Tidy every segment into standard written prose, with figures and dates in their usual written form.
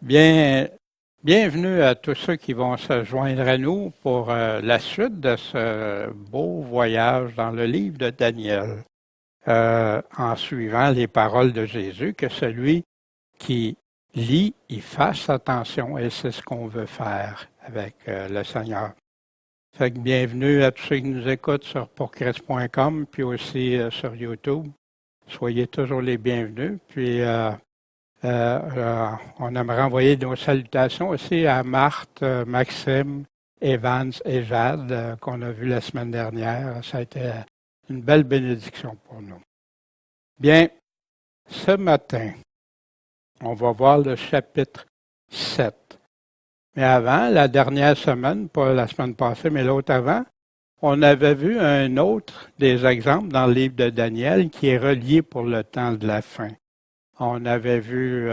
Bien, bienvenue à tous ceux qui vont se joindre à nous pour la suite de ce beau voyage dans le livre de Daniel, en suivant les paroles de Jésus, que celui qui lit, il fasse attention, et c'est ce qu'on veut faire avec le Seigneur. Fait que bienvenue à tous ceux qui nous écoutent sur pourchrist.com, puis aussi sur YouTube. Soyez toujours les bienvenus. Puis on aimerait envoyer nos salutations aussi à Marthe, Maxime, Evans et Jade, qu'on a vu la semaine dernière. Ça a été une belle bénédiction pour nous. Bien, ce matin, on va voir le chapitre 7. Mais avant, la dernière semaine, pas la semaine passée, mais l'autre avant, on avait vu un autre des exemples dans le livre de Daniel qui est relié pour le temps de la fin. On avait vu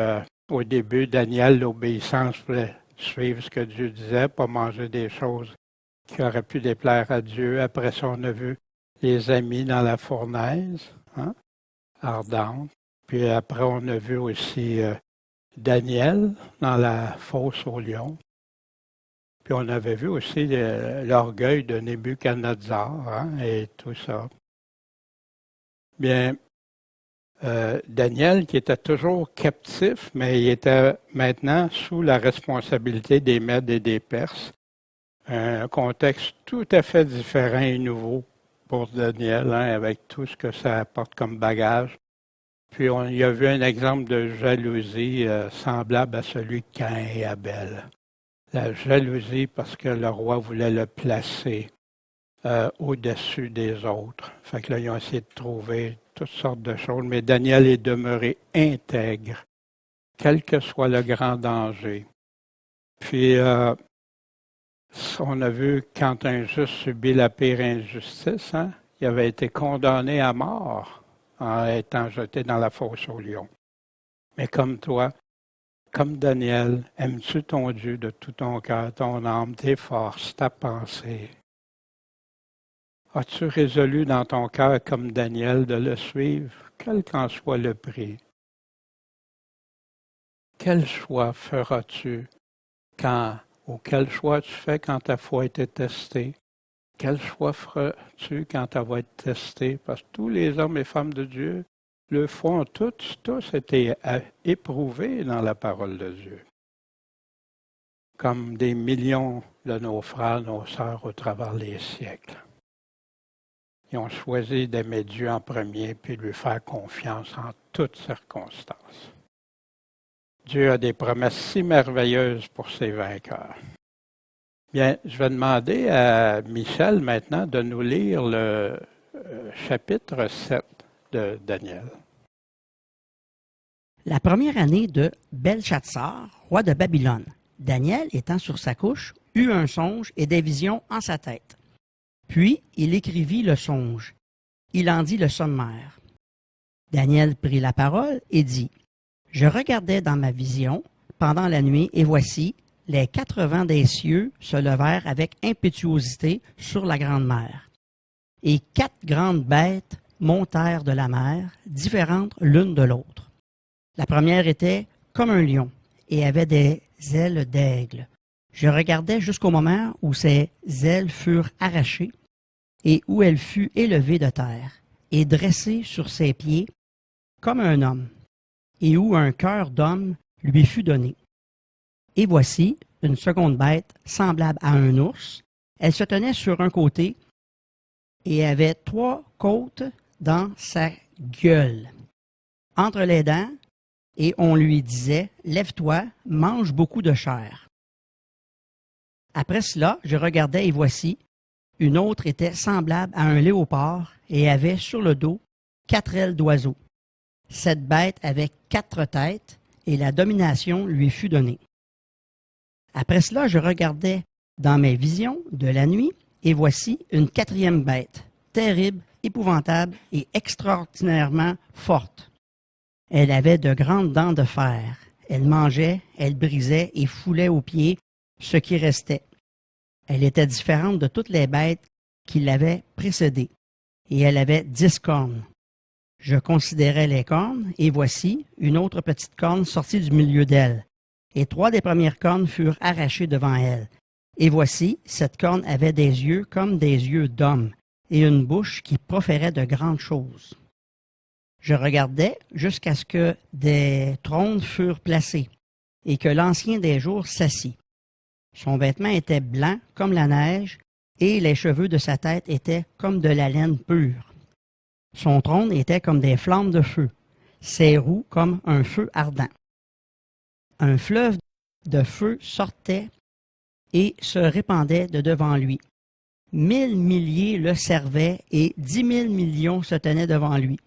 au début Daniel, l'obéissance voulait suivre ce que Dieu disait, pas manger des choses qui auraient pu déplaire à Dieu. Après ça, on a vu les amis dans la fournaise ardente. Puis après, on a vu aussi Daniel dans la fosse au lion. Puis on avait vu aussi l'orgueil de Nebuchadnezzar et tout ça. Bien, Daniel, qui était toujours captif, mais il était maintenant sous la responsabilité des Mèdes et des Perses. Un contexte tout à fait différent et nouveau pour Daniel, avec tout ce que ça apporte comme bagage. Puis on y a vu un exemple de jalousie semblable à celui de Caïn et Abel. La jalousie parce que le roi voulait le placer au-dessus des autres. Fait que là, ils ont essayé de trouver toutes sortes de choses, mais Daniel est demeuré intègre, quel que soit le grand danger. Puis, on a vu quand un juste subit la pire injustice, il avait été condamné à mort en étant jeté dans la fosse au lion. Mais comme toi, comme Daniel, aimes-tu ton Dieu de tout ton cœur, ton âme, tes forces, ta pensée? As-tu résolu dans ton cœur, comme Daniel, de le suivre, quel qu'en soit le prix? Quel choix feras-tu ou quel choix tu fais quand ta foi été testée? Quel choix feras-tu quand ta foi est testée? Parce que tous les hommes et femmes de Dieu, leur foi ont tous été éprouvés dans la parole de Dieu. Comme des millions de nos frères, nos sœurs au travers des siècles. Ils ont choisi d'aimer Dieu en premier puis de lui faire confiance en toutes circonstances. Dieu a des promesses si merveilleuses pour ses vainqueurs. Bien, je vais demander à Michel maintenant de nous lire le chapitre 7 de Daniel. La première année de Belshazzar, roi de Babylone, Daniel, étant sur sa couche, eut un songe et des visions en sa tête. Puis il écrivit le songe. Il en dit le sommaire. Daniel prit la parole et dit, « Je regardais dans ma vision pendant la nuit, et voici, les 4 vents des cieux se levèrent avec impétuosité sur la grande mer. Et 4 grandes bêtes montèrent de la mer, différentes l'une de l'autre. La première était comme un lion et avait des ailes d'aigle. Je regardais jusqu'au moment où ses ailes furent arrachées et où elle fut élevée de terre et dressée sur ses pieds comme un homme, et où un cœur d'homme lui fut donné. Et voici une seconde bête semblable à un ours. Elle se tenait sur un côté et avait 3 côtes dans sa gueule, entre les dents, et on lui disait, « Lève-toi, mange beaucoup de chair. » Après cela, je regardais et voici, une autre était semblable à un léopard et avait sur le dos 4 ailes d'oiseau. Cette bête avait 4 têtes et la domination lui fut donnée. Après cela, je regardais dans mes visions de la nuit et voici une 4e bête, terrible, épouvantable et extraordinairement forte. Elle avait de grandes dents de fer. Elle mangeait, elle brisait et foulait aux pieds ce qui restait. Elle était différente de toutes les bêtes qui l'avaient précédée, et elle avait 10 cornes. Je considérais les cornes, et voici une autre petite corne sortie du milieu d'elle. et 3 des premières cornes furent arrachées devant elle. Et voici, cette corne avait des yeux comme des yeux d'homme, et une bouche qui proférait de grandes choses. Je regardais jusqu'à ce que des trônes furent placés, et que l'Ancien des jours s'assit. Son vêtement était blanc comme la neige, et les cheveux de sa tête étaient comme de la laine pure. Son trône était comme des flammes de feu, ses roues comme un feu ardent. Un fleuve de feu sortait et se répandait de devant lui. 1000 milliers le servaient et 10 000 millions se tenaient devant lui.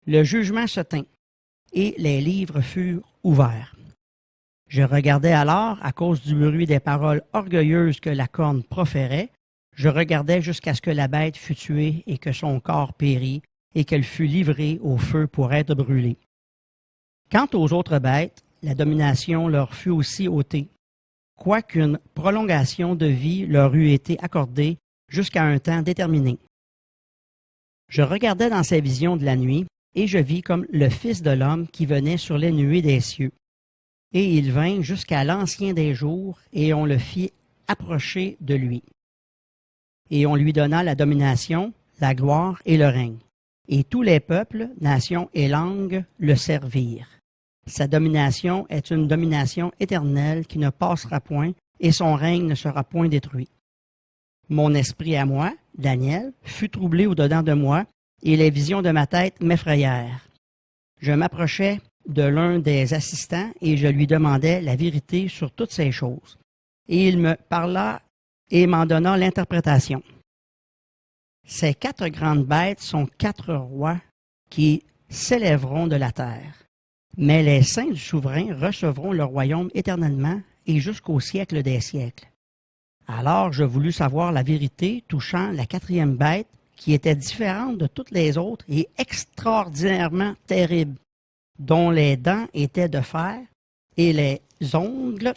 Le jugement se tint et les livres furent ouverts. Je regardais alors, à cause du bruit des paroles orgueilleuses que la corne proférait, je regardais jusqu'à ce que la bête fût tuée et que son corps périt et qu'elle fût livrée au feu pour être brûlée. Quant aux autres bêtes, la domination leur fut aussi ôtée, quoiqu'une prolongation de vie leur eût été accordée jusqu'à un temps déterminé. Je regardais dans ces visions de la nuit, et je vis comme le Fils de l'homme qui venait sur les nuées des cieux. Et il vint jusqu'à l'Ancien des jours, et on le fit approcher de lui. Et on lui donna la domination, la gloire et le règne. Et tous les peuples, nations et langues le servirent. Sa domination est une domination éternelle qui ne passera point, et son règne ne sera point détruit. Mon esprit à moi, Daniel, fut troublé au-dedans de moi, et les visions de ma tête m'effrayèrent. Je m'approchai de l'un des assistants, et je lui demandai la vérité sur toutes ces choses. Et il me parla et m'en donna l'interprétation. Ces 4 grandes bêtes sont 4 rois qui s'élèveront de la terre. Mais les saints du souverain recevront le royaume éternellement et jusqu'au siècle des siècles. Alors je voulus savoir la vérité touchant la 4e bête, qui était différente de toutes les autres et extraordinairement terrible, dont les dents étaient de fer et les ongles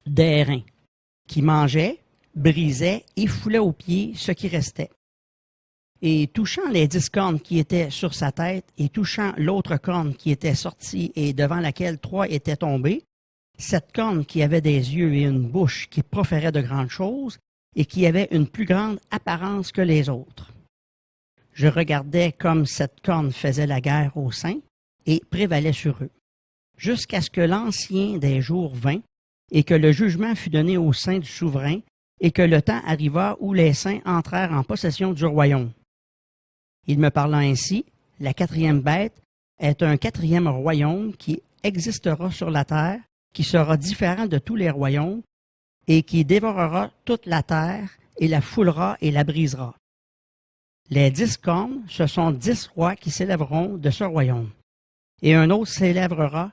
d'airain, qui mangeait, brisait et foulait aux pieds ce qui restait. Et touchant les 10 cornes qui étaient sur sa tête, et touchant l'autre corne qui était sortie et devant laquelle 3 étaient tombés, cette corne qui avait des yeux et une bouche qui proférait de grandes choses, et qui avait une plus grande apparence que les autres. Je regardais comme cette corne faisait la guerre aux saints, et prévalait sur eux, jusqu'à ce que l'Ancien des jours vînt, et que le jugement fut donné aux saints du souverain, et que le temps arriva où les saints entrèrent en possession du royaume. Il me parla ainsi, la 4e bête est un 4e royaume qui existera sur la terre, qui sera différent de tous les royaumes, et qui dévorera toute la terre, et la foulera et la brisera. Les 10 cornes, ce sont 10 rois qui s'élèveront de ce royaume. Et un autre s'élèvera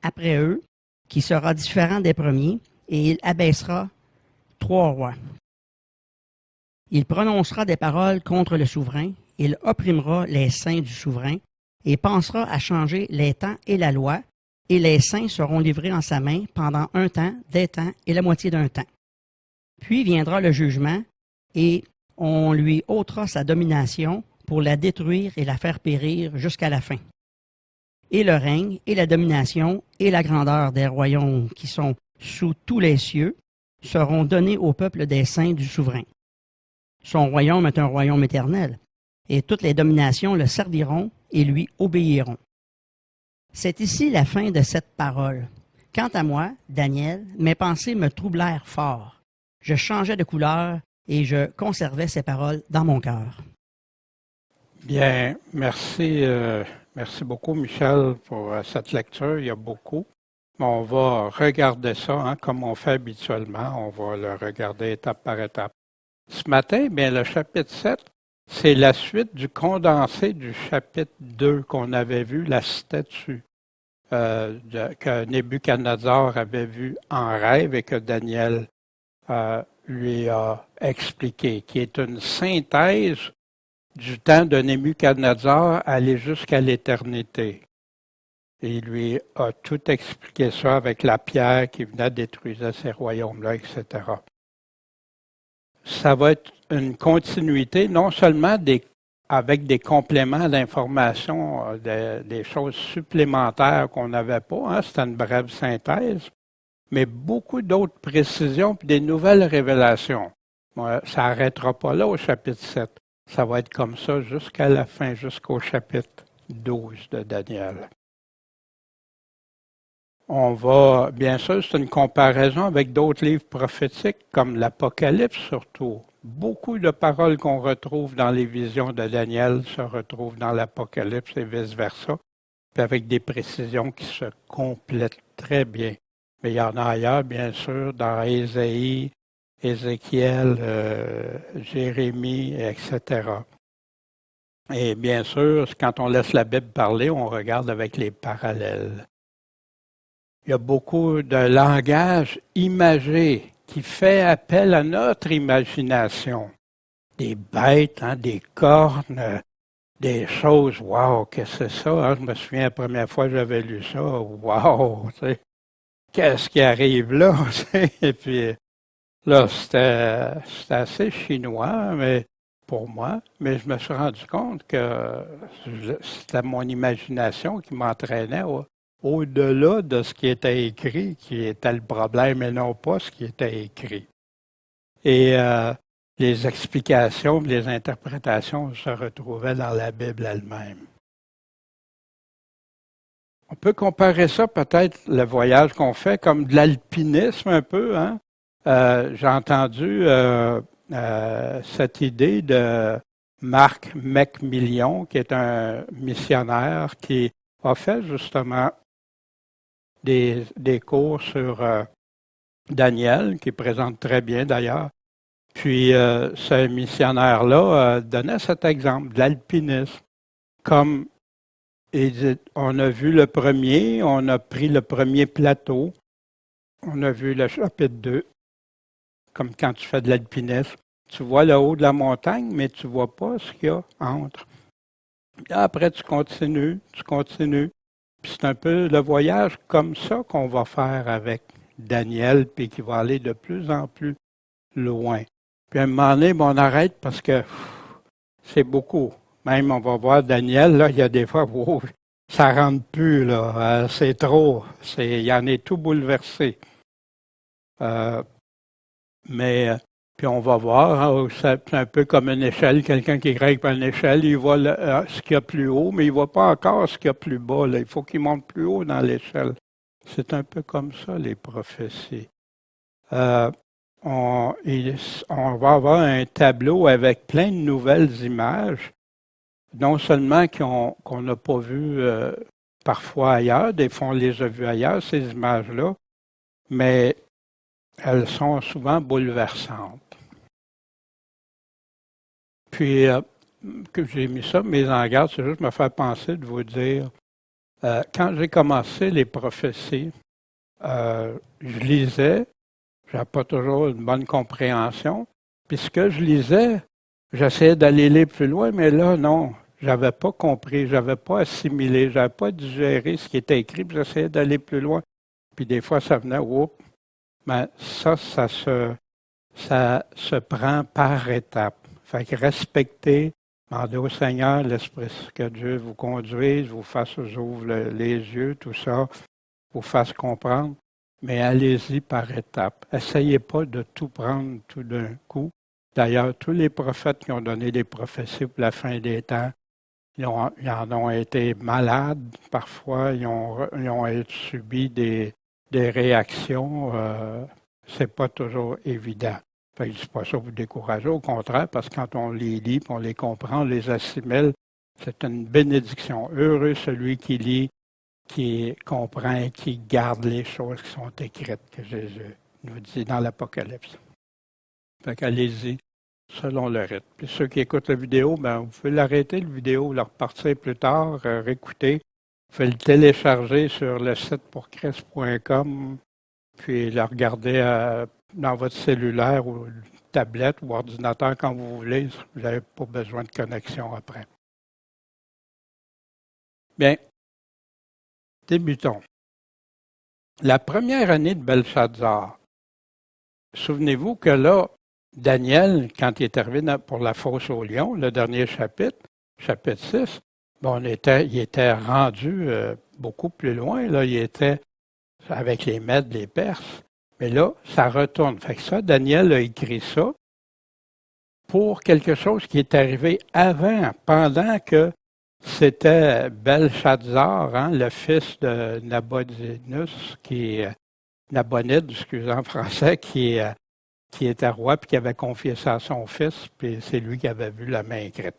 après eux, qui sera différent des premiers, et il abaissera 3 rois. Il prononcera des paroles contre le souverain, il opprimera les saints du souverain, et pensera à changer les temps et la loi, et les saints seront livrés en sa main pendant un temps, des temps et la moitié d'un temps. Puis viendra le jugement, et on lui ôtera sa domination pour la détruire et la faire périr jusqu'à la fin. Et le règne, et la domination, et la grandeur des royaumes qui sont sous tous les cieux seront donnés au peuple des saints du souverain. Son royaume est un royaume éternel, et toutes les dominations le serviront et lui obéiront. C'est ici la fin de cette parole. Quant à moi, Daniel, mes pensées me troublèrent fort. Je changeais de couleur et je conservais ces paroles dans mon cœur. Bien, merci beaucoup, Michel, pour cette lecture. Il y a beaucoup. On va regarder ça, comme on fait habituellement. On va le regarder étape par étape. Ce matin, bien, le chapitre 7, c'est la suite du condensé du chapitre 2 qu'on avait vu, la statue que Nebuchadnezzar avait vue en rêve et que Daniel lui a expliqué, qui est une synthèse du temps de Nebuchadnezzar aller jusqu'à l'éternité. Et il lui a tout expliqué ça avec la pierre qui venait détruire ces royaumes-là, etc. Ça va être une continuité non seulement des avec des compléments d'information, des choses supplémentaires qu'on n'avait pas. Hein, c'était une brève synthèse, mais beaucoup d'autres précisions et des nouvelles révélations. Ça n'arrêtera pas là au chapitre 7. Ça va être comme ça jusqu'à la fin, jusqu'au chapitre 12 de Daniel. On va, bien sûr, c'est une comparaison avec d'autres livres prophétiques, comme l'Apocalypse surtout. Beaucoup de paroles qu'on retrouve dans les visions de Daniel se retrouvent dans l'Apocalypse et vice-versa, puis avec des précisions qui se complètent très bien. Mais il y en a ailleurs, bien sûr, dans Ésaïe, Ézéchiel, Jérémie, etc. Et bien sûr, quand on laisse la Bible parler, on regarde avec les parallèles. Il y a beaucoup de langage imagé qui fait appel à notre imagination. Des bêtes, hein, des cornes, des choses. Wow, qu'est-ce que c'est ça? Hein? Je me souviens la première fois que j'avais lu ça. Wow, tu sais, qu'est-ce qui arrive là? Et puis là, c'était assez chinois, mais pour moi, mais je me suis rendu compte que c'était mon imagination qui m'entraînait au-delà de ce qui était écrit, qui était le problème et non pas ce qui était écrit. Et les explications, les interprétations se retrouvaient dans la Bible elle-même. On peut comparer ça peut-être, le voyage qu'on fait, comme de l'alpinisme un peu. Hein? J'ai entendu cette idée de Marc McMillion, qui est un missionnaire qui a fait justement des cours sur Daniel, qui présente très bien d'ailleurs. Puis ce missionnaire-là donnait cet exemple de l'alpinisme. Comme on a vu le premier, on a pris le premier plateau, on a vu le chapitre 2, comme quand tu fais de l'alpinisme. Tu vois le haut de la montagne, mais tu ne vois pas ce qu'il y a entre. Puis après, tu continues. Puis c'est un peu le voyage comme ça qu'on va faire avec Daniel, puis qui va aller de plus en plus loin. Puis à un moment donné, on arrête parce que c'est beaucoup. Même on va voir Daniel, là, il y a des fois, wow, ça ne rentre plus, là, c'est trop. Il y en est tout bouleversé. Mais puis on va voir, hein, c'est un peu comme une échelle, quelqu'un qui grimpe une échelle, il voit ce qu'il y a plus haut, mais il ne voit pas encore ce qu'il y a plus bas. Là. Il faut qu'il monte plus haut dans l'échelle. C'est un peu comme ça, les prophéties. On va avoir un tableau avec plein de nouvelles images, non seulement qu'on n'a pas vues parfois ailleurs, des fois on les a vues ailleurs, ces images-là, mais elles sont souvent bouleversantes. Puis, que j'ai mis ça, mes en garde, c'est juste me faire penser de vous dire, quand j'ai commencé les prophéties, je lisais, je n'avais pas toujours une bonne compréhension, puis ce que je lisais, j'essayais d'aller lire plus loin, mais là, non, j'avais pas compris, j'avais pas assimilé, j'avais pas digéré ce qui était écrit, puis j'essayais d'aller plus loin. Puis des fois, ça venait, oups, mais ça se prend par étapes. Fait que respecter, demandez au Seigneur, l'Esprit, que Dieu vous conduise, vous ouvre les yeux, tout ça, vous fasse comprendre. Mais allez-y par étapes. Essayez pas de tout prendre tout d'un coup. D'ailleurs, tous les prophètes qui ont donné des prophéties pour la fin des temps, ils en ont été malades parfois, ils ont subi des réactions. C'est pas toujours évident. Fait que c'est pas ça vous décourager, au contraire, parce que quand on les lit, on les comprend, on les assimile, c'est une bénédiction. Heureux celui qui lit, qui comprend et qui garde les choses qui sont écrites, que Jésus nous dit dans l'Apocalypse. Fait qu'allez-y, selon le rythme. Puis ceux qui écoutent la vidéo, vous pouvez l'arrêter, la vidéo, la repartir plus tard, réécouter. Vous pouvez le télécharger sur le site pourchrist.com, puis le regarder dans votre cellulaire ou tablette ou ordinateur quand vous voulez. Vous n'avez pas besoin de connexion après. Bien, débutons. La première année de Belshazzar, souvenez-vous que là, Daniel, quand il est arrivé pour la fosse au lion, le dernier chapitre, chapitre 6, bon, il était rendu beaucoup plus loin. Là, il était avec les Mèdes, les Perses. Mais là, ça retourne. Fait que ça, Daniel a écrit ça pour quelque chose qui est arrivé avant, pendant que c'était Belshazzar, hein, le fils de Nabonidus, Nabonide, excusez en français, qui était roi puis qui avait confié ça à son fils, puis c'est lui qui avait vu la main écrite.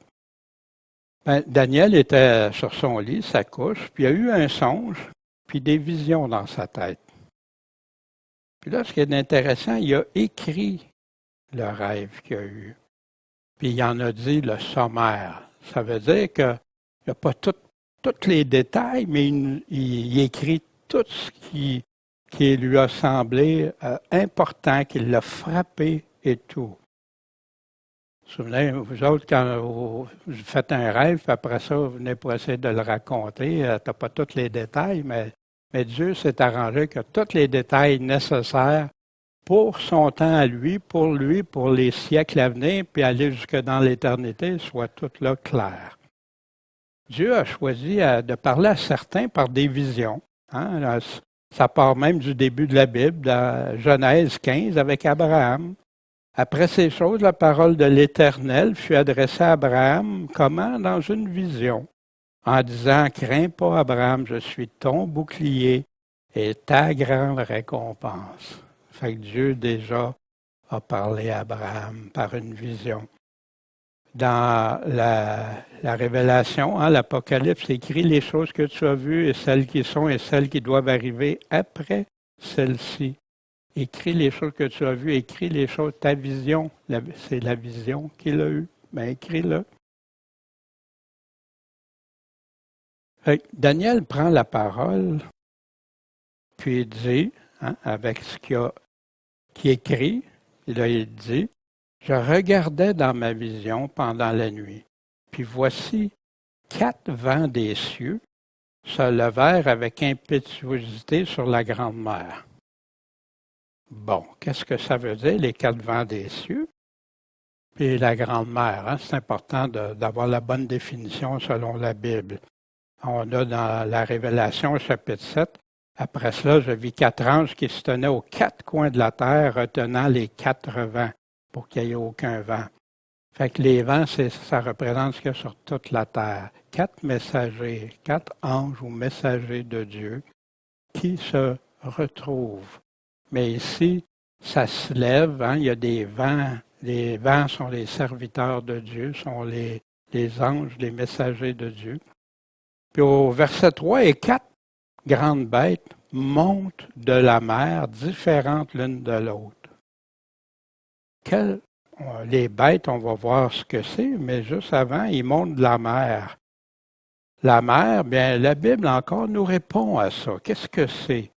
Ben, Daniel était sur son lit, sa couche, puis il a eu un songe, puis des visions dans sa tête. Puis là, ce qui est intéressant, il a écrit le rêve qu'il a eu. Puis il en a dit le sommaire. Ça veut dire qu'il n'y a pas tous les détails, mais il écrit tout ce qui lui a semblé important, qui l'a frappé et tout. Souvenez, vous autres, quand vous faites un rêve, puis après ça, vous venez pour essayer de le raconter, tu n'as pas tous les détails, mais Dieu s'est arrangé que tous les détails nécessaires pour son temps à lui, pour les siècles à venir, puis aller jusque dans l'éternité, soient tout là clairs. Dieu a choisi de parler à certains par des visions. Hein? Ça part même du début de la Bible, dans Genèse 15, avec Abraham. Après ces choses, la parole de l'Éternel fut adressée à Abraham, comment? Dans une vision, en disant, « Crains pas, Abraham, je suis ton bouclier et ta grande récompense. » Fait que Dieu déjà a parlé à Abraham par une vision. Dans la Révélation, hein, l'Apocalypse écrit les choses que tu as vues et celles qui sont et celles qui doivent arriver après celles-ci. Écris les choses que tu as vues, écris les choses, ta vision, c'est la vision qu'il a eue, bien écris-le. Daniel prend la parole, puis il dit, hein, avec ce qu'il écrit, il dit, « Je regardais dans ma vision pendant la nuit, puis voici 4 vents des cieux se levèrent avec impétuosité sur la grande mer. » Bon, qu'est-ce que ça veut dire, les 4 vents des cieux? Puis la grande mer, hein? C'est important d'avoir la bonne définition selon la Bible. On a dans la Révélation, chapitre 7, après cela, je vis 4 anges qui se tenaient aux 4 coins de la terre, retenant les 4 vents, pour qu'il n'y ait aucun vent. Fait que les vents, ça représente ce qu'il y a sur toute la terre. 4 messagers, 4 anges ou messagers de Dieu qui se retrouvent. Mais ici, ça se lève, hein, il y a des vents. Les vents sont les serviteurs de Dieu, sont les anges, les messagers de Dieu. Puis au verset 3 et 4, grandes bêtes montent de la mer, différentes l'une de l'autre. Les bêtes, on va voir ce que c'est, mais juste avant, ils montent de la mer. La mer, bien, la Bible encore nous répond à ça. Qu'est-ce que c'est?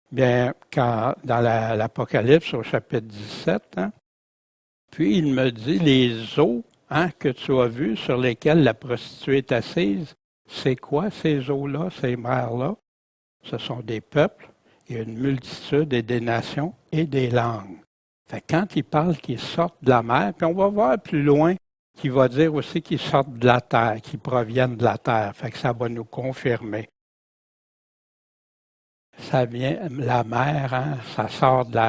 Bien, dans l'Apocalypse au chapitre 17, hein, puis il me dit, les eaux, hein, que tu as vues sur lesquelles la prostituée est assise, c'est quoi ces eaux-là, ces mers-là? Ce sont des peuples et une multitude et des nations et des langues. Fait que quand il parle qu'ils sortent de la mer, puis on va voir plus loin qu'il va dire aussi qu'ils sortent de la terre, qu'ils proviennent de la terre. Fait que ça va nous confirmer. Ça vient, la mer, hein, ça sort de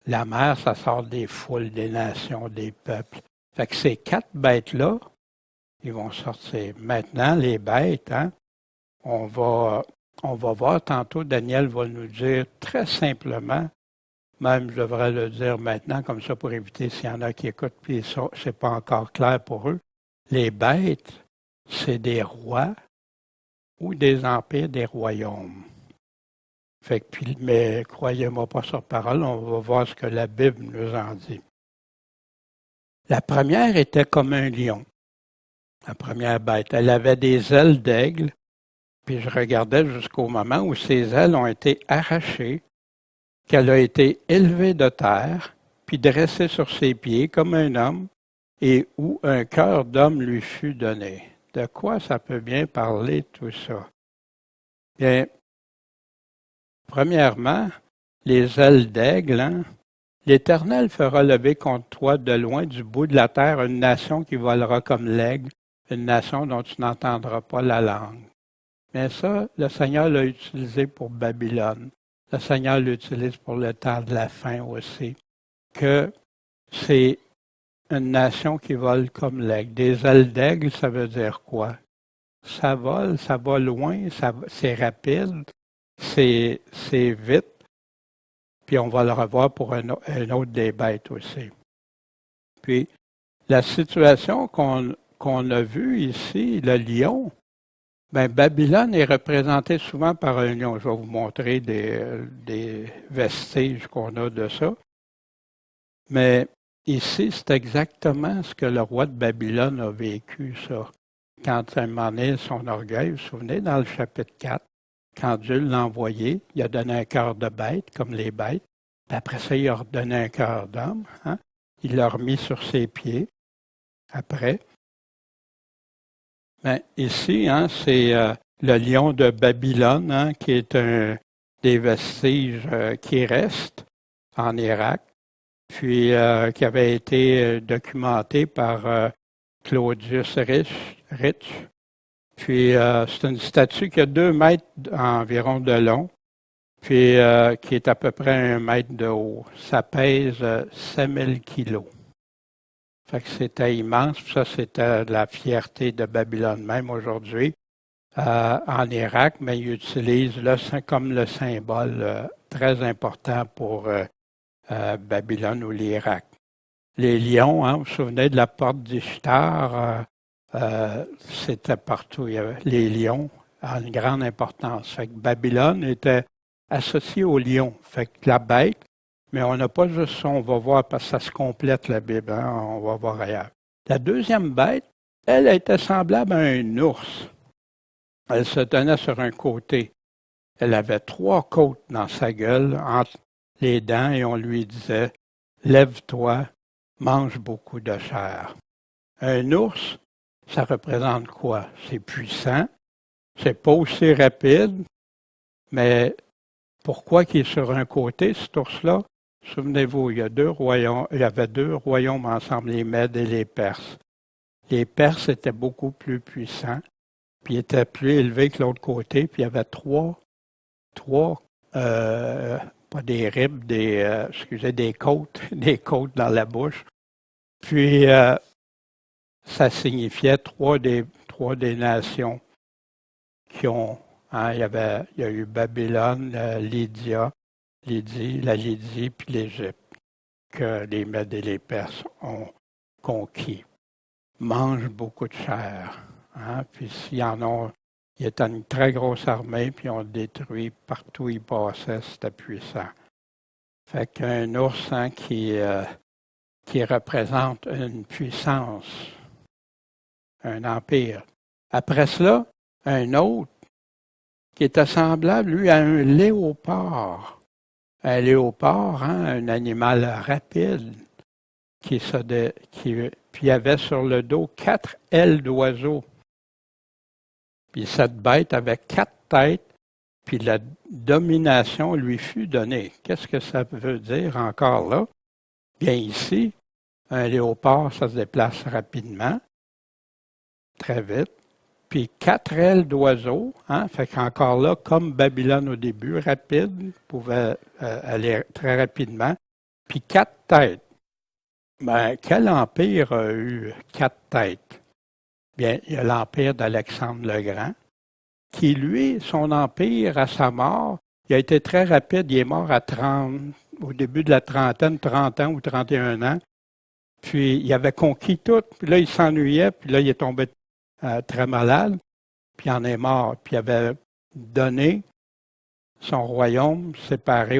la mer, ça sort des foules, des nations, des peuples. Fait que ces 4 bêtes-là, ils vont sortir. Maintenant, les bêtes, hein, on va voir tantôt, Daniel va nous dire très simplement, même je devrais le dire maintenant, comme ça pour éviter s'il y en a qui écoutent, puis ça, c'est pas encore clair pour eux. Les bêtes, c'est des rois ou des empires, des royaumes. Fait que, mais croyez-moi pas sur parole, on va voir ce que la Bible nous en dit. La première était comme un lion. La première bête, elle avait des ailes d'aigle, puis je regardais jusqu'au moment où ses ailes ont été arrachées, qu'elle a été élevée de terre, puis dressée sur ses pieds comme un homme, et où un cœur d'homme lui fut donné. De quoi ça peut bien parler tout ça? Bien, premièrement, les ailes d'aigle, hein? L'Éternel fera lever contre toi de loin du bout de la terre une nation qui volera comme l'aigle, une nation dont tu n'entendras pas la langue. Mais ça, le Seigneur l'a utilisé pour Babylone. Le Seigneur l'utilise pour le temps de la fin aussi. Que c'est une nation qui vole comme l'aigle. Des ailes d'aigle, ça veut dire quoi? Ça va loin, c'est rapide, c'est vite. Puis on va le revoir pour un autre des bêtes aussi. Puis la situation qu'on a vue ici, le lion, bien, Babylone est représentée souvent par un lion. Je vais vous montrer des vestiges qu'on a de ça. Mais ici, c'est exactement ce que le roi de Babylone a vécu, ça. Quand à un moment donné, son orgueil, vous vous souvenez, dans le chapitre 4, quand Dieu l'a envoyé, il a donné un cœur de bête, comme les bêtes. Puis après ça, il a redonné un cœur d'homme. Hein? Il l'a remis sur ses pieds. Après. Ben, ici, hein, c'est le lion de Babylone, hein, qui est un des vestiges qui restent en Irak, puis qui avait été documenté par Claudius Rich. Puis c'est une statue qui a 2 mètres environ de long, puis qui est à peu près 1 mètre de haut. Ça pèse 5000 kilos. Fait que c'était immense, puis ça c'était de la fierté de Babylone même aujourd'hui en Irak, mais ils utilisent comme le symbole très important pour Babylone ou l'Irak. Les lions, hein, vous vous souvenez de la porte d'Ishtar, c'était partout. Il y avait les lions à une grande importance. Fait que Babylone était associée aux lions. Fait que la bête, mais on n'a pas juste ça, on va voir parce que ça se complète la Bible, hein, on va voir ailleurs. La deuxième bête, elle était semblable à un ours. Elle se tenait sur un côté. Elle avait 3 côtes dans sa gueule, entre les dents, et on lui disait « Lève-toi, mange beaucoup de chair ». Un ours, ça représente quoi? C'est puissant, c'est pas aussi rapide, mais pourquoi qu'il est sur un côté, cet ours-là? Souvenez-vous, il y avait 2 royaumes ensemble, les Mèdes et les Perses. Les Perses étaient beaucoup plus puissants, puis étaient plus élevés que l'autre côté, puis il y avait trois pas des ribs, des côtes, des côtes dans la bouche. Puis ça signifiait 3 des nations qui ont, hein, il y a eu Babylone, la Lydie, puis l'Égypte, que les Mèdes et les Perses ont conquis. Mangent beaucoup de chair. Hein, puis s'il y en a, il était une très grosse armée, puis on détruit partout où il passait, c'était puissant. Fait qu'un ours, hein, qui représente une puissance, un empire. Après cela, un autre qui était semblable, lui, à un léopard. Un léopard, hein, un animal rapide, puis il avait sur le dos 4 ailes d'oiseau. Puis cette bête avait 4 têtes, puis la domination lui fut donnée. Qu'est-ce que ça veut dire encore là? Bien ici, un léopard, ça se déplace rapidement, très vite. Puis 4 ailes d'oiseau, hein, fait qu'encore là, comme Babylone au début, rapide, pouvait aller très rapidement. Puis 4 têtes. Ben, quel empire a eu 4 têtes? Bien, il y a l'empire d'Alexandre le Grand, qui, lui, son empire, à sa mort, il a été très rapide. Il est mort au début de la trentaine, 30 ans ou 31 ans. Puis, il avait conquis tout. Puis là, il s'ennuyait. Puis là, il est tombé très malade. Puis, il en est mort. Puis, il avait donné son royaume séparé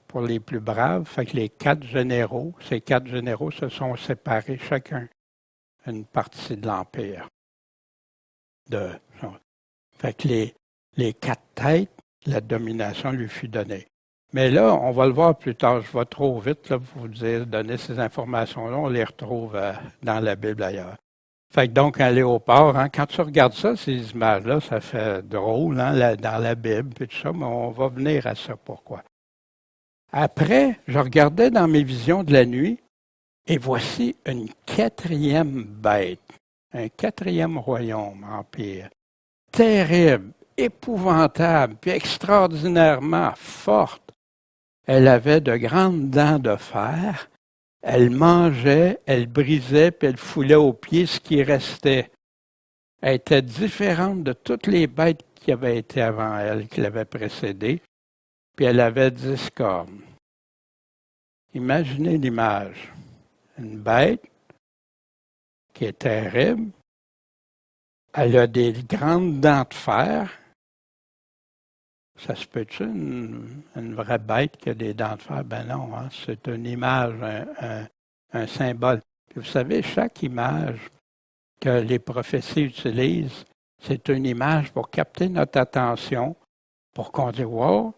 pour les plus braves. Fait que les 4 généraux, ces 4 généraux se sont séparés chacun une partie de l'empire. Fait que les 4 têtes, la domination lui fut donnée. Mais là, on va le voir plus tard. Je vais trop vite là, pour vous donner ces informations-là. On les retrouve dans la Bible ailleurs. Fait que donc, un léopard, hein, quand tu regardes ça, ces images-là, ça fait drôle hein, dans la Bible et tout ça, mais on va venir à ça. Pourquoi? Après, je regardais dans mes visions de la nuit, et voici une 4e bête. un quatrième royaume, empire, terrible, épouvantable, puis extraordinairement forte. Elle avait de grandes dents de fer. Elle mangeait, elle brisait, puis elle foulait aux pieds ce qui restait. Elle était différente de toutes les bêtes qui avaient été avant elle, qui l'avaient précédée, puis elle avait 10 cornes. Imaginez l'image. Une bête qui est terrible. Elle a des grandes dents de fer. Ça se peut-tu, une vraie bête qui a des dents de fer? Ben non, hein? C'est une image, un symbole. Puis vous savez, chaque image que les prophéties utilisent, c'est une image pour capter notre attention, pour qu'on dise « wow »,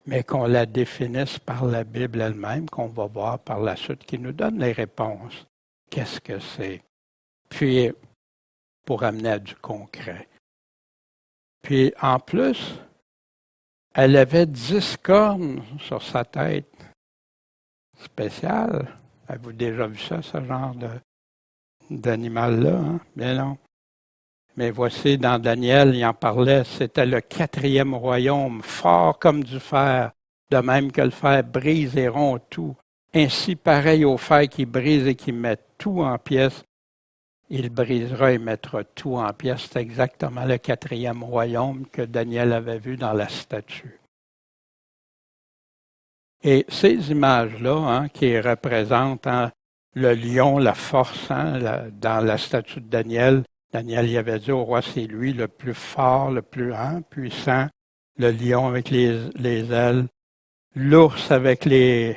mais qu'on la définisse par la Bible elle-même, qu'on va voir par la suite, qui nous donne les réponses. Qu'est-ce que c'est? Puis, pour amener à du concret. Puis, en plus, elle avait 10 cornes sur sa tête. Spécial. Avez-vous déjà vu ça, ce genre d'animal-là? Hein? Bien non. Mais voici, dans Daniel, il en parlait, c'était le quatrième royaume, fort comme du fer, de même que le fer brise et rompt tout. Ainsi, pareil au fer qui brise et qui met tout en pièces, il brisera et mettra tout en pièces. C'est exactement le quatrième royaume que Daniel avait vu dans la statue. Et ces images-là, hein, qui représentent le lion, la force, dans la statue de Daniel, Daniel y avait dit au roi, c'est lui le plus fort, le plus puissant, le lion avec les ailes, l'ours avec les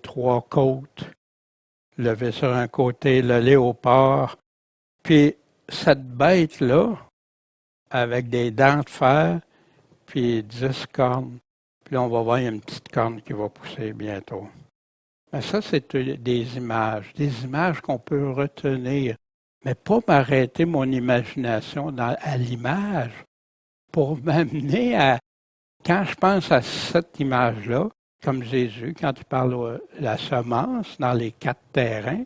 3 côtes, levé sur un côté, le léopard. Puis cette bête-là, avec des dents de fer, puis 10 cornes, puis on va voir, il y a une petite corne qui va pousser bientôt. Mais ça, c'est des images qu'on peut retenir, mais pas m'arrêter mon imagination à l'image pour m'amener à, quand je pense à cette image-là, comme Jésus, quand il parle de la semence dans les 4 terrains,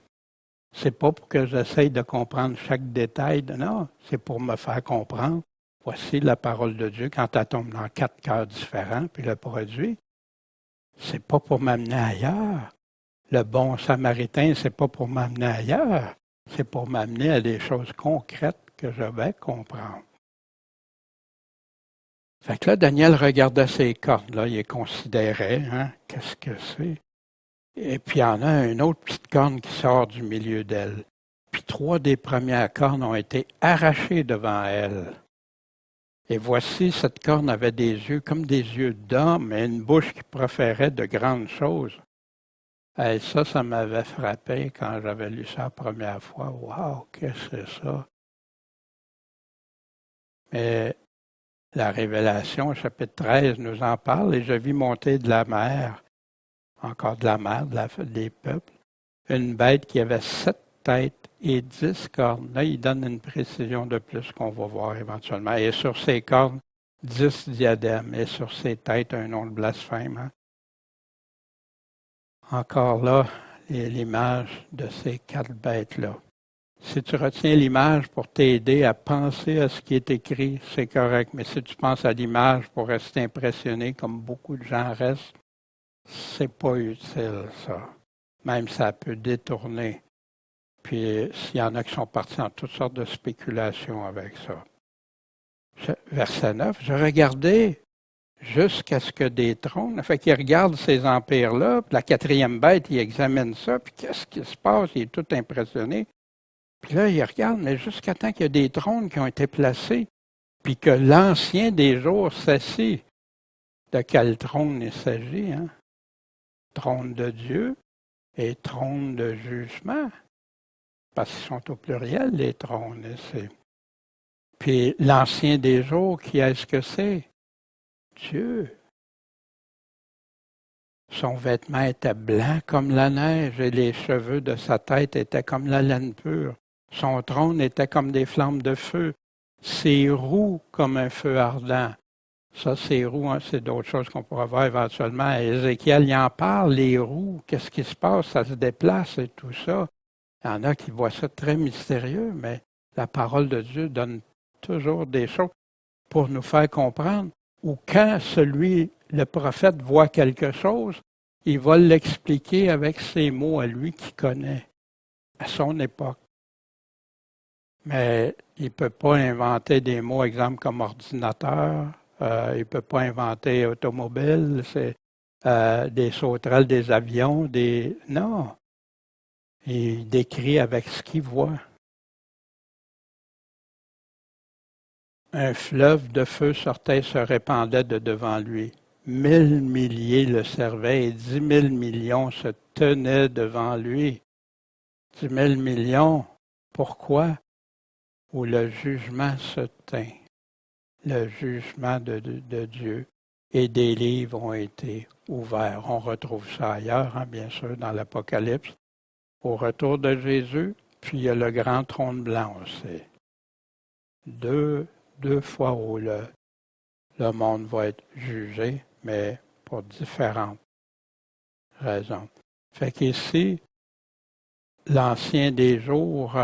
c'est pas pour que j'essaye de comprendre chaque détail, non, c'est pour me faire comprendre. Voici la parole de Dieu quand elle tombe dans 4 cœurs différents, puis le produit. C'est pas pour m'amener ailleurs. Le bon samaritain, c'est pas pour m'amener ailleurs. C'est pour m'amener à des choses concrètes que je vais comprendre. Fait que là, Daniel regardait ces cornes, là, il les considérait, hein, qu'est-ce que c'est? Et puis il y en a une autre petite corne qui sort du milieu d'elle. Puis 3 des premières cornes ont été arrachées devant elle. Et voici, cette corne avait des yeux comme des yeux d'homme et une bouche qui proférait de grandes choses. Et ça m'avait frappé quand j'avais lu ça la première fois. Wow, qu'est-ce que c'est ça? Mais la Révélation, chapitre 13, nous en parle. Et je vis monter de la mer, encore de la mer, des peuples, une bête qui avait 7 têtes et 10 cornes. Là, il donne une précision de plus qu'on va voir éventuellement. Et sur ses cornes, 10 diadèmes. Et sur ses têtes, un nom de blasphème. Hein? Encore là, l'image de ces 4 bêtes-là. Si tu retiens l'image pour t'aider à penser à ce qui est écrit, c'est correct. Mais si tu penses à l'image pour rester impressionné, comme beaucoup de gens restent, c'est pas utile, ça. Même ça peut détourner. Puis, s'il y en a qui sont partis dans toutes sortes de spéculations avec ça. Verset 9, je regardais jusqu'à ce que des trônes, fait qu'il regarde ces empires-là, puis la 4e bête, il examine ça, puis qu'est-ce qui se passe? Il est tout impressionné. Puis là, il regarde, mais jusqu'à temps qu'il y a des trônes qui ont été placés, puis que l'ancien des jours s'assit. De quel trône il s'agit? Hein? Trône de Dieu et trône de jugement. Parce qu'ils sont au pluriel, les trônes. Puis l'ancien des jours, qui est-ce que c'est? Dieu. Son vêtement était blanc comme la neige et les cheveux de sa tête étaient comme la laine pure. Son trône était comme des flammes de feu, ses roues comme un feu ardent. Ça, ses roues, hein, c'est d'autres choses qu'on pourra voir éventuellement. Ézéchiel, il en parle, les roues, qu'est-ce qui se passe? Ça se déplace et tout ça. Il y en a qui voient ça très mystérieux, mais La parole de Dieu donne toujours des choses pour nous faire comprendre. Ou quand le prophète voit quelque chose, il va l'expliquer avec ses mots à lui qu'il connaît, à son époque. Mais il ne peut pas inventer des mots, exemple comme ordinateur, il ne peut pas inventer automobile, des sauterelles, des avions, Non. Il décrit avec ce qu'il voit. Un fleuve de feu sortait et se répandait de devant lui. 1000 milliers le servaient et 10 000 millions se tenaient devant lui. 10 000 millions. Pourquoi? Où le jugement se tint. Le jugement de Dieu et des livres ont été ouverts. On retrouve ça ailleurs, bien sûr, dans l'Apocalypse. Au retour de Jésus, puis il y a le grand trône blanc aussi. Deux fois où le monde va être jugé, mais pour différentes raisons. Fait qu'ici, l'ancien des jours,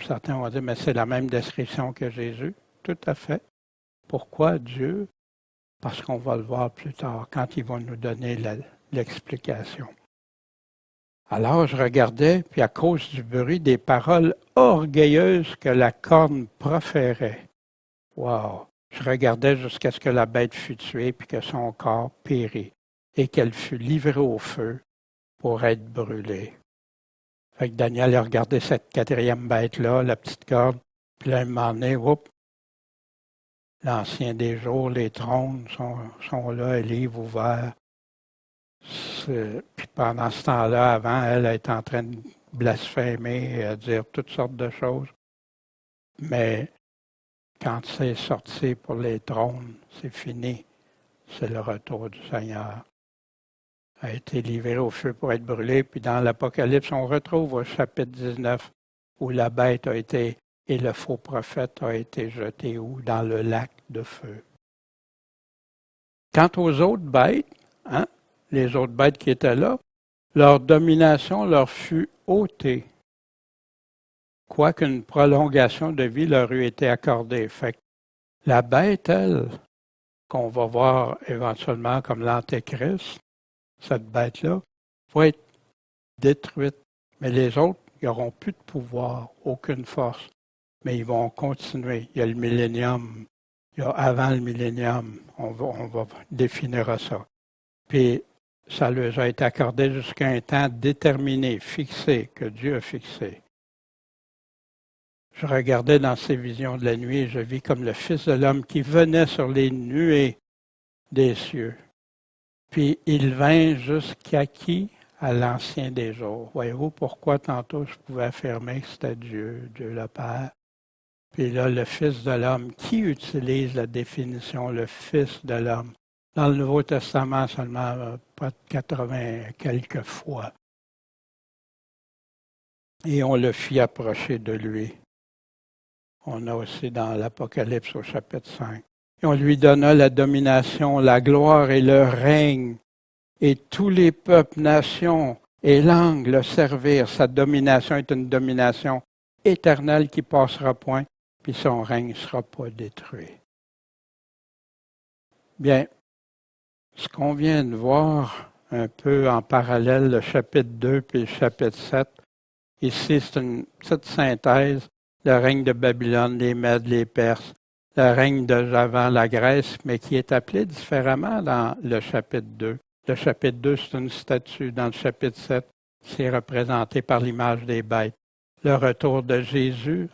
certains vont dire, mais c'est la même description que Jésus. Tout à fait. Pourquoi Dieu? Parce qu'on va le voir plus tard, quand il va nous donner l'explication. Alors je regardais, puis à cause du bruit des paroles orgueilleuses que la corne proférait. Wow! Je regardais jusqu'à ce que la bête fût tuée, puis que son corps périt, et qu'elle fût livrée au feu pour être brûlée. Fait que Daniel a regardé cette quatrième bête-là, la petite corne, puis là, un moment donné, l'ancien des jours, les trônes sont là, les livres ouverts. Puis pendant ce temps-là, avant, elle est en train de blasphémer, à dire toutes sortes de choses. Mais quand c'est sorti pour les trônes, c'est fini. C'est le retour du Seigneur. A été livré au feu pour être brûlé. Puis dans l'Apocalypse, on retrouve au chapitre 19 où la bête a été et le faux prophète a été jeté où? Dans le lac de feu. Quant aux autres bêtes, les autres bêtes qui étaient là, leur domination leur fut ôtée, quoiqu'une prolongation de vie leur eût été accordée. Fait que la bête, elle, qu'on va voir éventuellement comme l'Antéchrist, cette bête-là, va être détruite. Mais les autres, ils n'auront plus de pouvoir, aucune force. Mais ils vont continuer. Il y a le millénium, il y a avant le millénium, on va définir ça. Puis, ça leur a été accordé jusqu'à un temps déterminé, fixé, que Dieu a fixé. Je regardais dans ces visions de la nuit et je vis comme le Fils de l'homme qui venait sur les nuées des cieux. Puis il vint jusqu'à qui? À l'Ancien des jours. Voyez-vous pourquoi tantôt je pouvais affirmer que c'était Dieu le Père. Puis là, le Fils de l'homme, qui utilise la définition le Fils de l'homme? Dans le Nouveau Testament, seulement pas de 80 quelques fois. Et on le fit approcher de lui. On a aussi dans l'Apocalypse au chapitre 5. Et on lui donna la domination, la gloire et le règne. Et tous les peuples, nations et langues le servirent. Sa domination est une domination éternelle qui ne passera point, puis son règne ne sera pas détruit. Bien, ce qu'on vient de voir un peu en parallèle, le chapitre 2 puis le chapitre 7, ici c'est une petite synthèse, le règne de Babylone, les Mèdes, les Perses, le règne de Javan, la Grèce, mais qui est appelé différemment dans le chapitre 2. Le chapitre 2, c'est une statue. Dans le chapitre 7, c'est représenté par l'image des bêtes. Le retour de Jésus,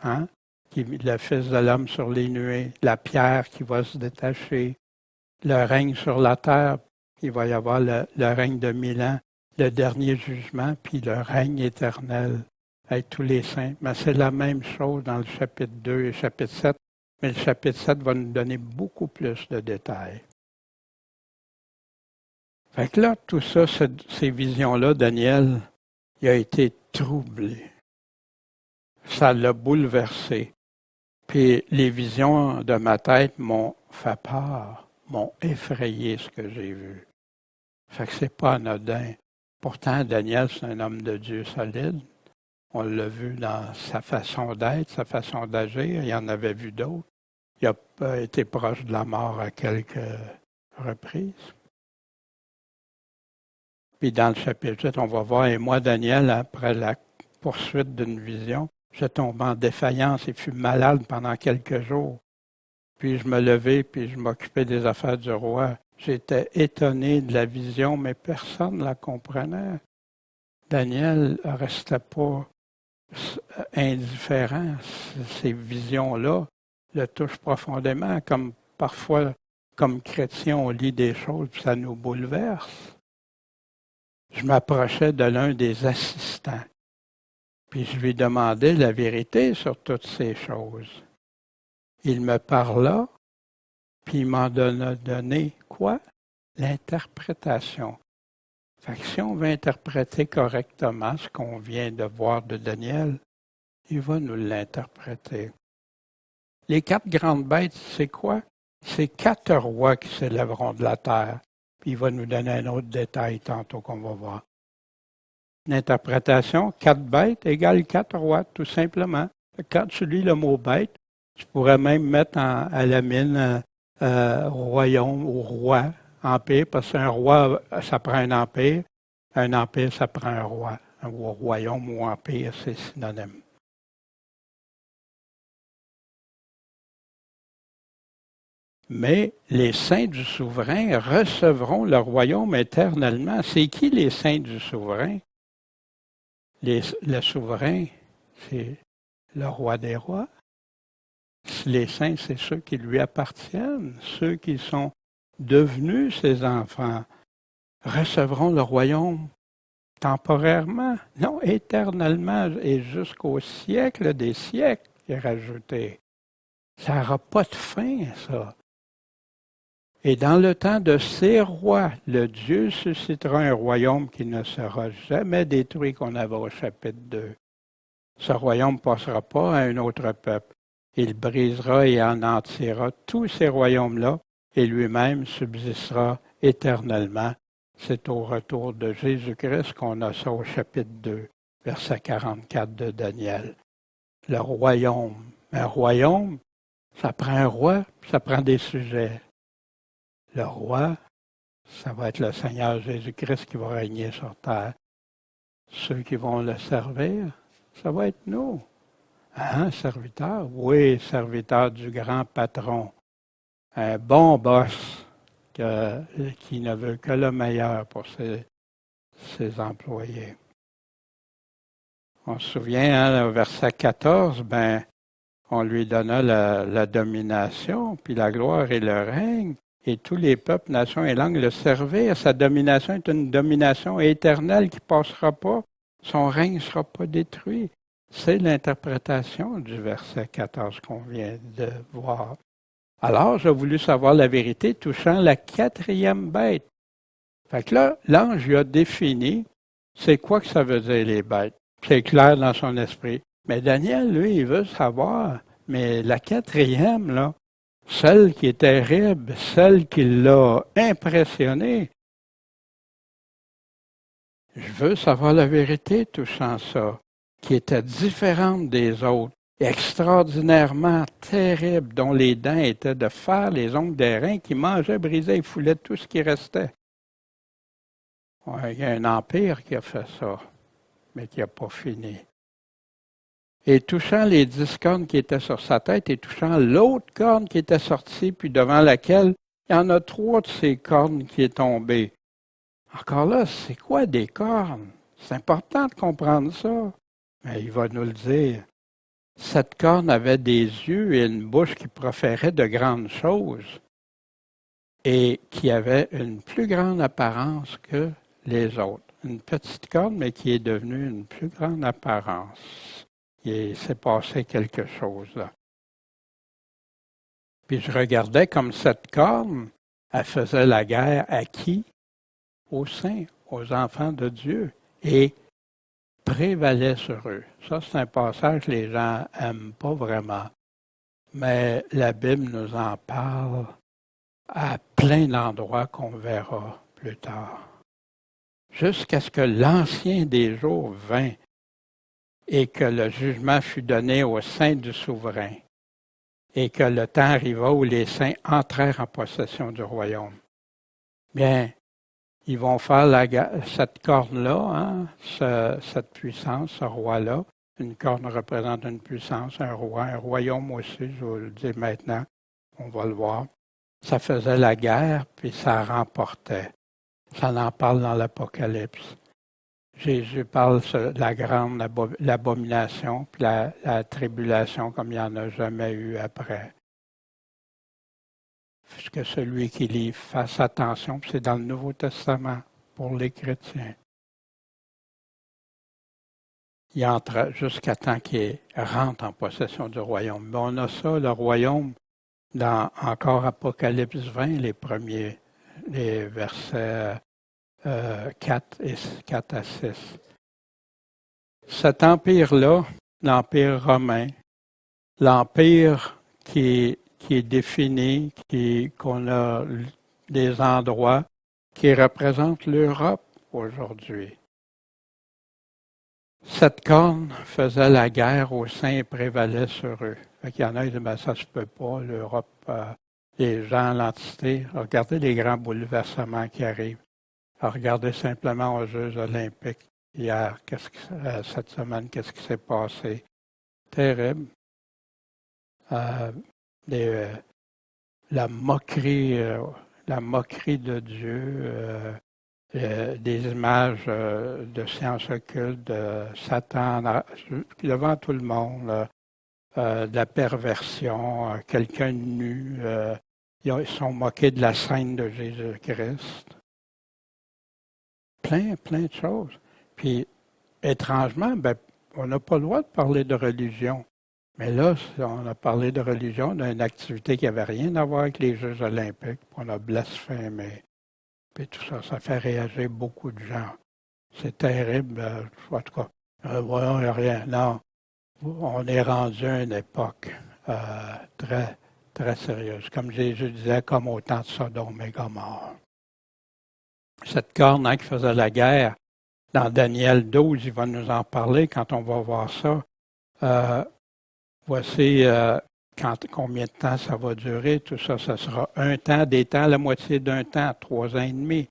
le Fils de l'homme sur les nuées, la pierre qui va se détacher, le règne sur la terre, il va y avoir le règne de 1000 ans, le dernier jugement, puis le règne éternel avec tous les saints. Mais c'est la même chose dans le chapitre 2 et le chapitre 7, mais le chapitre 7 va nous donner beaucoup plus de détails. Fait que là, tout ça, ces visions-là, Daniel, il a été troublé. Ça l'a bouleversé. Puis les visions de ma tête m'ont fait peur, m'ont effrayé ce que j'ai vu. Fait que c'est pas anodin. Pourtant, Daniel, c'est un homme de Dieu solide. On l'a vu dans sa façon d'être, sa façon d'agir. Il en avait vu d'autres. Il a pas été proche de la mort à quelques reprises. Puis dans le chapitre 8, on va voir, et moi, Daniel, après la poursuite d'une vision, je tombe en défaillance et fus malade pendant quelques jours. Puis je me levai, puis je m'occupais des affaires du roi. J'étais étonné de la vision, mais personne ne la comprenait. Daniel ne restait pas indifférent. Ces visions-là le touchent profondément, comme parfois, comme chrétiens, on lit des choses, puis ça nous bouleverse. Je m'approchais de l'un des assistants, puis je lui demandais la vérité sur toutes ces choses. Il me parla, puis il m'en donné quoi? L'interprétation. Fait que si on veut interpréter correctement ce qu'on vient de voir de Daniel, il va nous l'interpréter. Les 4 grandes bêtes, c'est quoi? C'est 4 rois qui s'élèveront de la terre. Puis il va nous donner un autre détail tantôt qu'on va voir. L'interprétation, 4 bêtes égale 4 rois, tout simplement. Quand tu lis le mot bête, tu pourrais même mettre à la mine royaume ou roi, empire, parce qu'un roi, ça prend un empire ça prend un roi. Un royaume ou empire, c'est synonyme. Mais les saints du souverain recevront le royaume éternellement. C'est qui les saints du souverain? Le souverain, c'est le roi des rois. Les saints, c'est ceux qui lui appartiennent, ceux qui sont devenus ses enfants, recevront le royaume temporairement, non éternellement et jusqu'au siècle des siècles, il est rajouté. Ça n'aura pas de fin, ça. Et dans le temps de ces rois, le Dieu suscitera un royaume qui ne sera jamais détruit, qu'on avait au chapitre 2. Ce royaume ne passera pas à un autre peuple. Il brisera et anéantira tous ces royaumes-là, et lui-même subsistera éternellement. C'est au retour de Jésus-Christ qu'on a ça au chapitre 2, verset 44 de Daniel. Le royaume. Un royaume, ça prend un roi, ça prend des sujets. Le roi, ça va être le Seigneur Jésus-Christ qui va régner sur terre. Ceux qui vont le servir, ça va être nous. Hein, serviteur? Oui, serviteur du grand patron. Un bon boss qui ne veut que le meilleur pour ses employés. On se souvient, hein, au verset 14, on lui donna la domination, puis la gloire et le règne. Et tous les peuples, nations et langues le servirent. Sa domination est une domination éternelle qui ne passera pas. Son règne ne sera pas détruit. C'est l'interprétation du verset 14 qu'on vient de voir. Alors, j'ai voulu savoir la vérité touchant la 4e bête. Fait que là, l'ange lui a défini c'est quoi que ça veut dire les bêtes. C'est clair dans son esprit. Mais Daniel, lui, il veut savoir. Mais la 4e, là, celle qui est terrible, celle qui l'a impressionné. Je veux savoir la vérité touchant ça, qui était différente des autres, extraordinairement terrible, dont les dents étaient de fer, les ongles d'airain, qui mangeaient, brisaient et foulaient tout ce qui restait. Ouais, il y a un empire qui a fait ça, mais qui n'a pas fini. Et touchant les 10 cornes qui étaient sur sa tête et touchant l'autre corne qui était sortie, puis devant laquelle il y en a 3 de ces cornes qui est tombée. Encore là, c'est quoi des cornes? C'est important de comprendre ça. Mais il va nous le dire. Cette corne avait des yeux et une bouche qui proféraient de grandes choses et qui avait une plus grande apparence que les autres. Une petite corne, mais qui est devenue une plus grande apparence. Il s'est passé quelque chose là. Puis je regardais comme cette corne, elle faisait la guerre à qui? Aux saints, aux enfants de Dieu, et prévalait sur eux. Ça, c'est un passage que les gens n'aiment pas vraiment. Mais la Bible nous en parle à plein d'endroits qu'on verra plus tard. Jusqu'à ce que l'Ancien des jours vint. et que le jugement fut donné aux saints du souverain, et que le temps arriva où les saints entrèrent en possession du royaume. Bien, ils vont faire cette corne-là, hein, cette puissance, ce roi-là. Une corne représente une puissance, un roi, un royaume aussi, je vous le dis maintenant, on va le voir. Ça faisait la guerre, puis ça remportait. Ça en parle dans l'Apocalypse. Jésus parle de la grande l'abomination, puis la tribulation comme il n'y en a jamais eu après. Que celui qui lit fasse attention, puis c'est dans le Nouveau Testament pour les chrétiens. Il entre jusqu'à temps qu'il rentre en possession du royaume. Mais on a ça, le royaume, dans encore Apocalypse 20, les versets 4 à 6. Cet empire-là, l'Empire romain, l'Empire qui est défini, qu'on a des endroits qui représentent l'Europe aujourd'hui. Cette corne faisait la guerre aux saints et prévalait sur eux. Il y en a qui disent, ben, ça se peut pas, l'Europe, les gens, l'entité. Regardez les grands bouleversements qui arrivent. Regardez simplement aux Jeux olympiques hier, cette semaine, qu'est-ce qui s'est passé? Terrible. La moquerie de Dieu, des images de sciences occultes, de Satan devant tout le monde, de la perversion, quelqu'un nu. Ils sont moqués de la scène de Jésus-Christ. Plein de choses. Puis, étrangement, on n'a pas le droit de parler de religion. Mais là, on a parlé de religion, d'une activité qui n'avait rien à voir avec les Jeux olympiques, puis on a blasphémé. Puis tout ça, ça fait réagir beaucoup de gens. C'est terrible, en tout cas. Voyons, il n'y a rien. Non, on est rendu à une époque très, très sérieuse. Comme Jésus disait, comme au temps de Sodome et Gomorrhe. Cette corne qui faisait la guerre, dans Daniel 12, il va nous en parler quand on va voir ça. Voici combien de temps ça va durer, tout ça. Ça sera un temps, des temps, la moitié d'un temps, 3 ans et demi,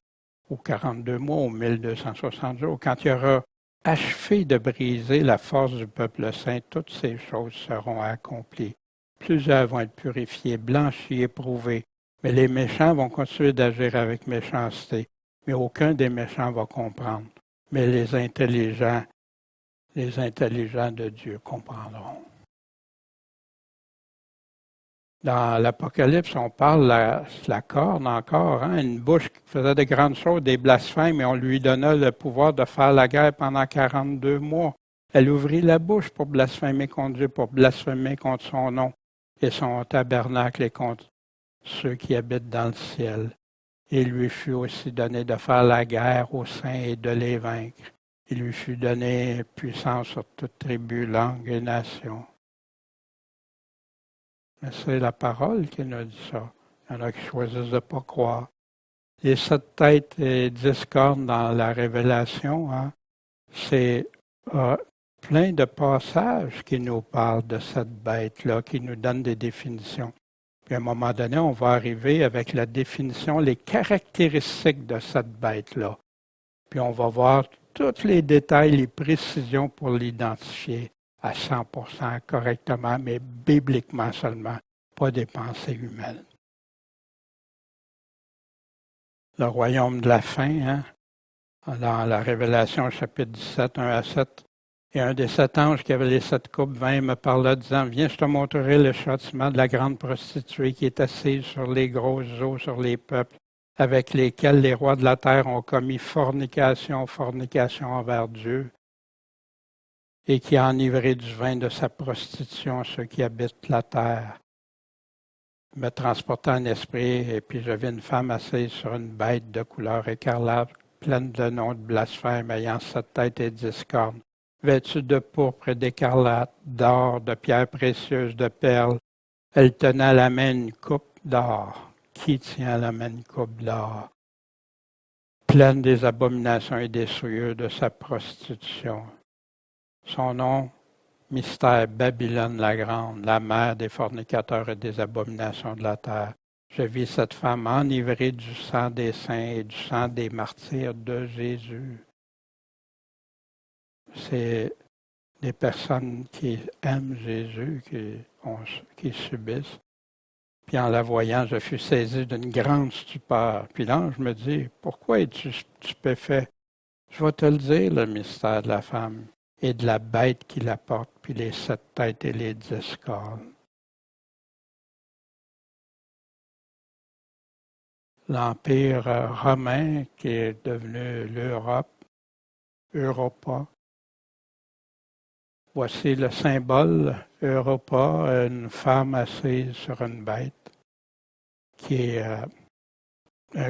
ou 42 mois, ou 1260 jours. Quand il y aura achevé de briser la force du peuple saint, toutes ces choses seront accomplies. Plusieurs vont être purifiés, blanchis, éprouvés. Mais les méchants vont continuer d'agir avec méchanceté. Mais aucun des méchants va comprendre. Mais les intelligents de Dieu comprendront. Dans l'Apocalypse, on parle de la corne encore, hein, une bouche qui faisait de grandes choses, des blasphèmes, et on lui donna le pouvoir de faire la guerre pendant 42 mois. Elle ouvrit la bouche pour blasphémer contre Dieu, pour blasphémer contre son nom et son tabernacle et contre ceux qui habitent dans le ciel. Il lui fut aussi donné de faire la guerre aux saints et de les vaincre. Il lui fut donné puissance sur toute tribu, langue et nation. Mais c'est la parole qui nous dit ça. Il y en a qui choisissent de ne pas croire. Les 7 têtes et 10 cornes dans la Révélation, hein, c'est plein de passages qui nous parlent de cette bête-là, qui nous donnent des définitions. Puis à un moment donné, on va arriver avec la définition, les caractéristiques de cette bête-là. Puis on va voir tous les détails, les précisions pour l'identifier à 100% correctement, mais bibliquement seulement, pas des pensées humaines. Le royaume de la fin, hein, dans la Révélation chapitre 17, 1 à 7, et un des 7 anges qui avait les 7 coupes vint et me parla disant, viens, je te montrerai le châtiment de la grande prostituée qui est assise sur les grosses eaux, sur les peuples, avec lesquels les rois de la terre ont commis fornication envers Dieu, et qui a enivré du vin de sa prostitution ceux qui habitent la terre. Me transporta en esprit, et puis je vis une femme assise sur une bête de couleur écarlate, pleine de noms de blasphème, ayant 7 têtes et 10 cornes, vêtue de pourpre et d'écarlate, d'or, de pierres précieuses, de perles. Elle tenait à la main une coupe d'or. Qui tient à la main une coupe d'or? Pleine des abominations et des souillures de sa prostitution. Son nom, mystère, Babylone la grande, la mère des fornicateurs et des abominations de la terre. Je vis cette femme enivrée du sang des saints et du sang des martyrs de Jésus. C'est des personnes qui aiment Jésus, qui subissent. Puis en la voyant, je fus saisi d'une grande stupeur. Puis l'ange me dit, pourquoi es-tu stupéfait? Je vais te le dire, le mystère de la femme et de la bête qui la porte, puis les 7 têtes et les 10 cornes. L'Empire romain qui est devenu l'Europe, Europa. Voici le symbole Europa, une femme assise sur une bête qui est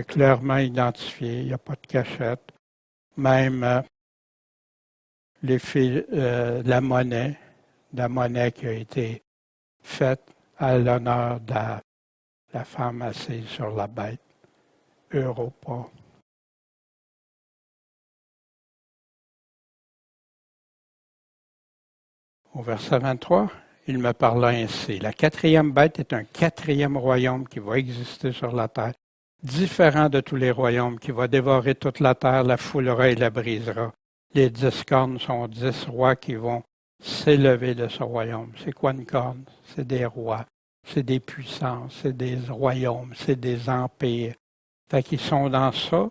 clairement identifiée, il n'y a pas de cachette. Même la monnaie qui a été faite à l'honneur de la femme assise sur la bête. Europa. Au verset 23, il me parla ainsi. La 4e bête est un 4e royaume qui va exister sur la terre, différent de tous les royaumes, qui va dévorer toute la terre, la foulera et la brisera. Les 10 cornes sont 10 rois qui vont s'élever de ce royaume. C'est quoi une corne? C'est des rois, c'est des puissances, c'est des royaumes, c'est des empires. Fait qu'ils sont dans ça,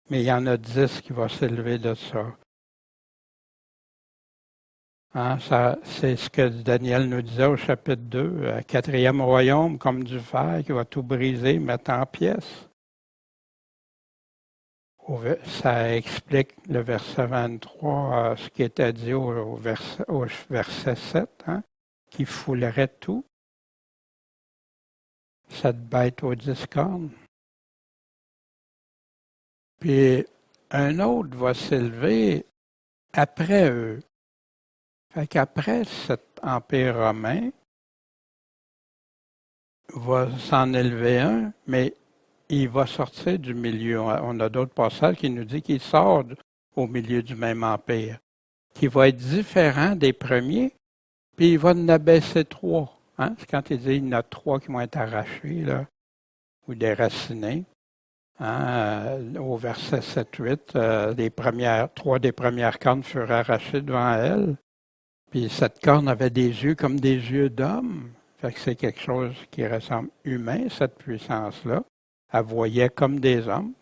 mais il y en a 10 qui vont s'élever de ça. Hein, ça, c'est ce que Daniel nous disait au chapitre 2, 4e royaume comme du fer qui va tout briser, mettre en pièces. Ça explique le verset 23, ce qui était dit au verset 7, hein, qui foulerait tout. Cette bête aux 10 cornes. Puis un autre va s'élever après eux. Fait qu'après cet empire romain, va s'en élever un, mais il va sortir du milieu. On a d'autres passages qui nous disent qu'il sort au milieu du même empire, qui va être différent des premiers, puis il va en abaisser 3. Hein? C'est quand il dit qu'il y en a 3 qui vont être arrachés, là, ou déracinés. Hein? Au verset 7-8, 3 des premières cornes furent arrachées devant elle. Puis cette corne avait des yeux comme des yeux d'homme. Fait que c'est quelque chose qui ressemble humain, cette puissance-là. Elle voyait comme des hommes,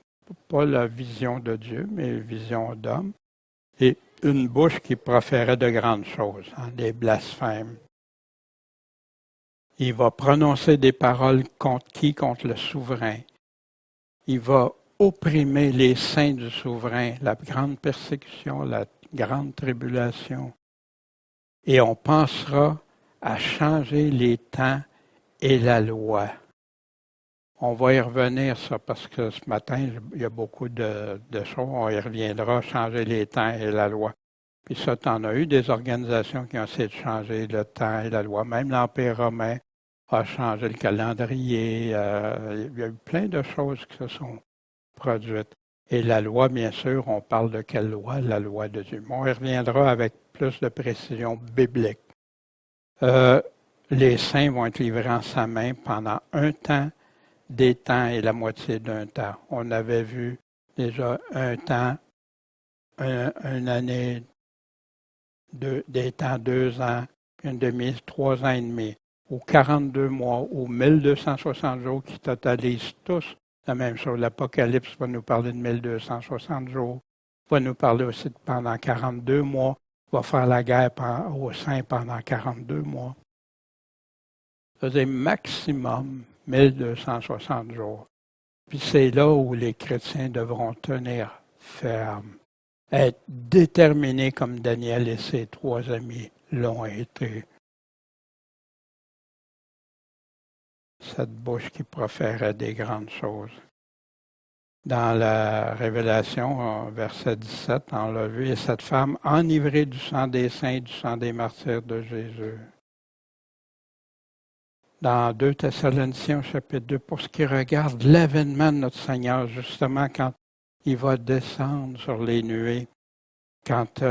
pas la vision de Dieu, mais la vision d'homme. Et une bouche qui proférait de grandes choses, hein, des blasphèmes. Il va prononcer des paroles contre qui? Contre le souverain. Il va opprimer les saints du souverain, la grande persécution, la grande tribulation. Et on pensera à changer les temps et la loi. On va y revenir, ça, parce que ce matin, il y a beaucoup de choses. On y reviendra, changer les temps et la loi. Puis ça, tu en as eu des organisations qui ont essayé de changer le temps et la loi. Même l'Empire romain a changé le calendrier. Il y a eu plein de choses qui se sont produites. Et la loi, bien sûr, on parle de quelle loi? La loi de Dieu. On y reviendra avec plus de précision biblique. Les saints vont être livrés en sa main pendant un temps, des temps et la moitié d'un temps. On avait vu déjà un temps, une année, des temps, 2 ans, une demi, 3 ans et demi, ou 42 mois, ou 1260 jours qui totalisent tous la même chose. L'Apocalypse va nous parler de 1260 jours, va nous parler aussi de pendant 42 mois, va faire la guerre aux saints pendant 42 mois. C'est maximum 1260 jours. Puis c'est là où les chrétiens devront tenir ferme, être déterminés comme Daniel et ses 3 amis l'ont été. Cette bouche qui proférait des grandes choses. Dans la Révélation, verset 17, on l'a vu, et cette femme enivrée du sang des saints et du sang des martyrs de Jésus. Dans 2 Thessaloniciens, chapitre 2, pour ce qui regarde l'avènement de notre Seigneur, justement quand il va descendre sur les nuées, quand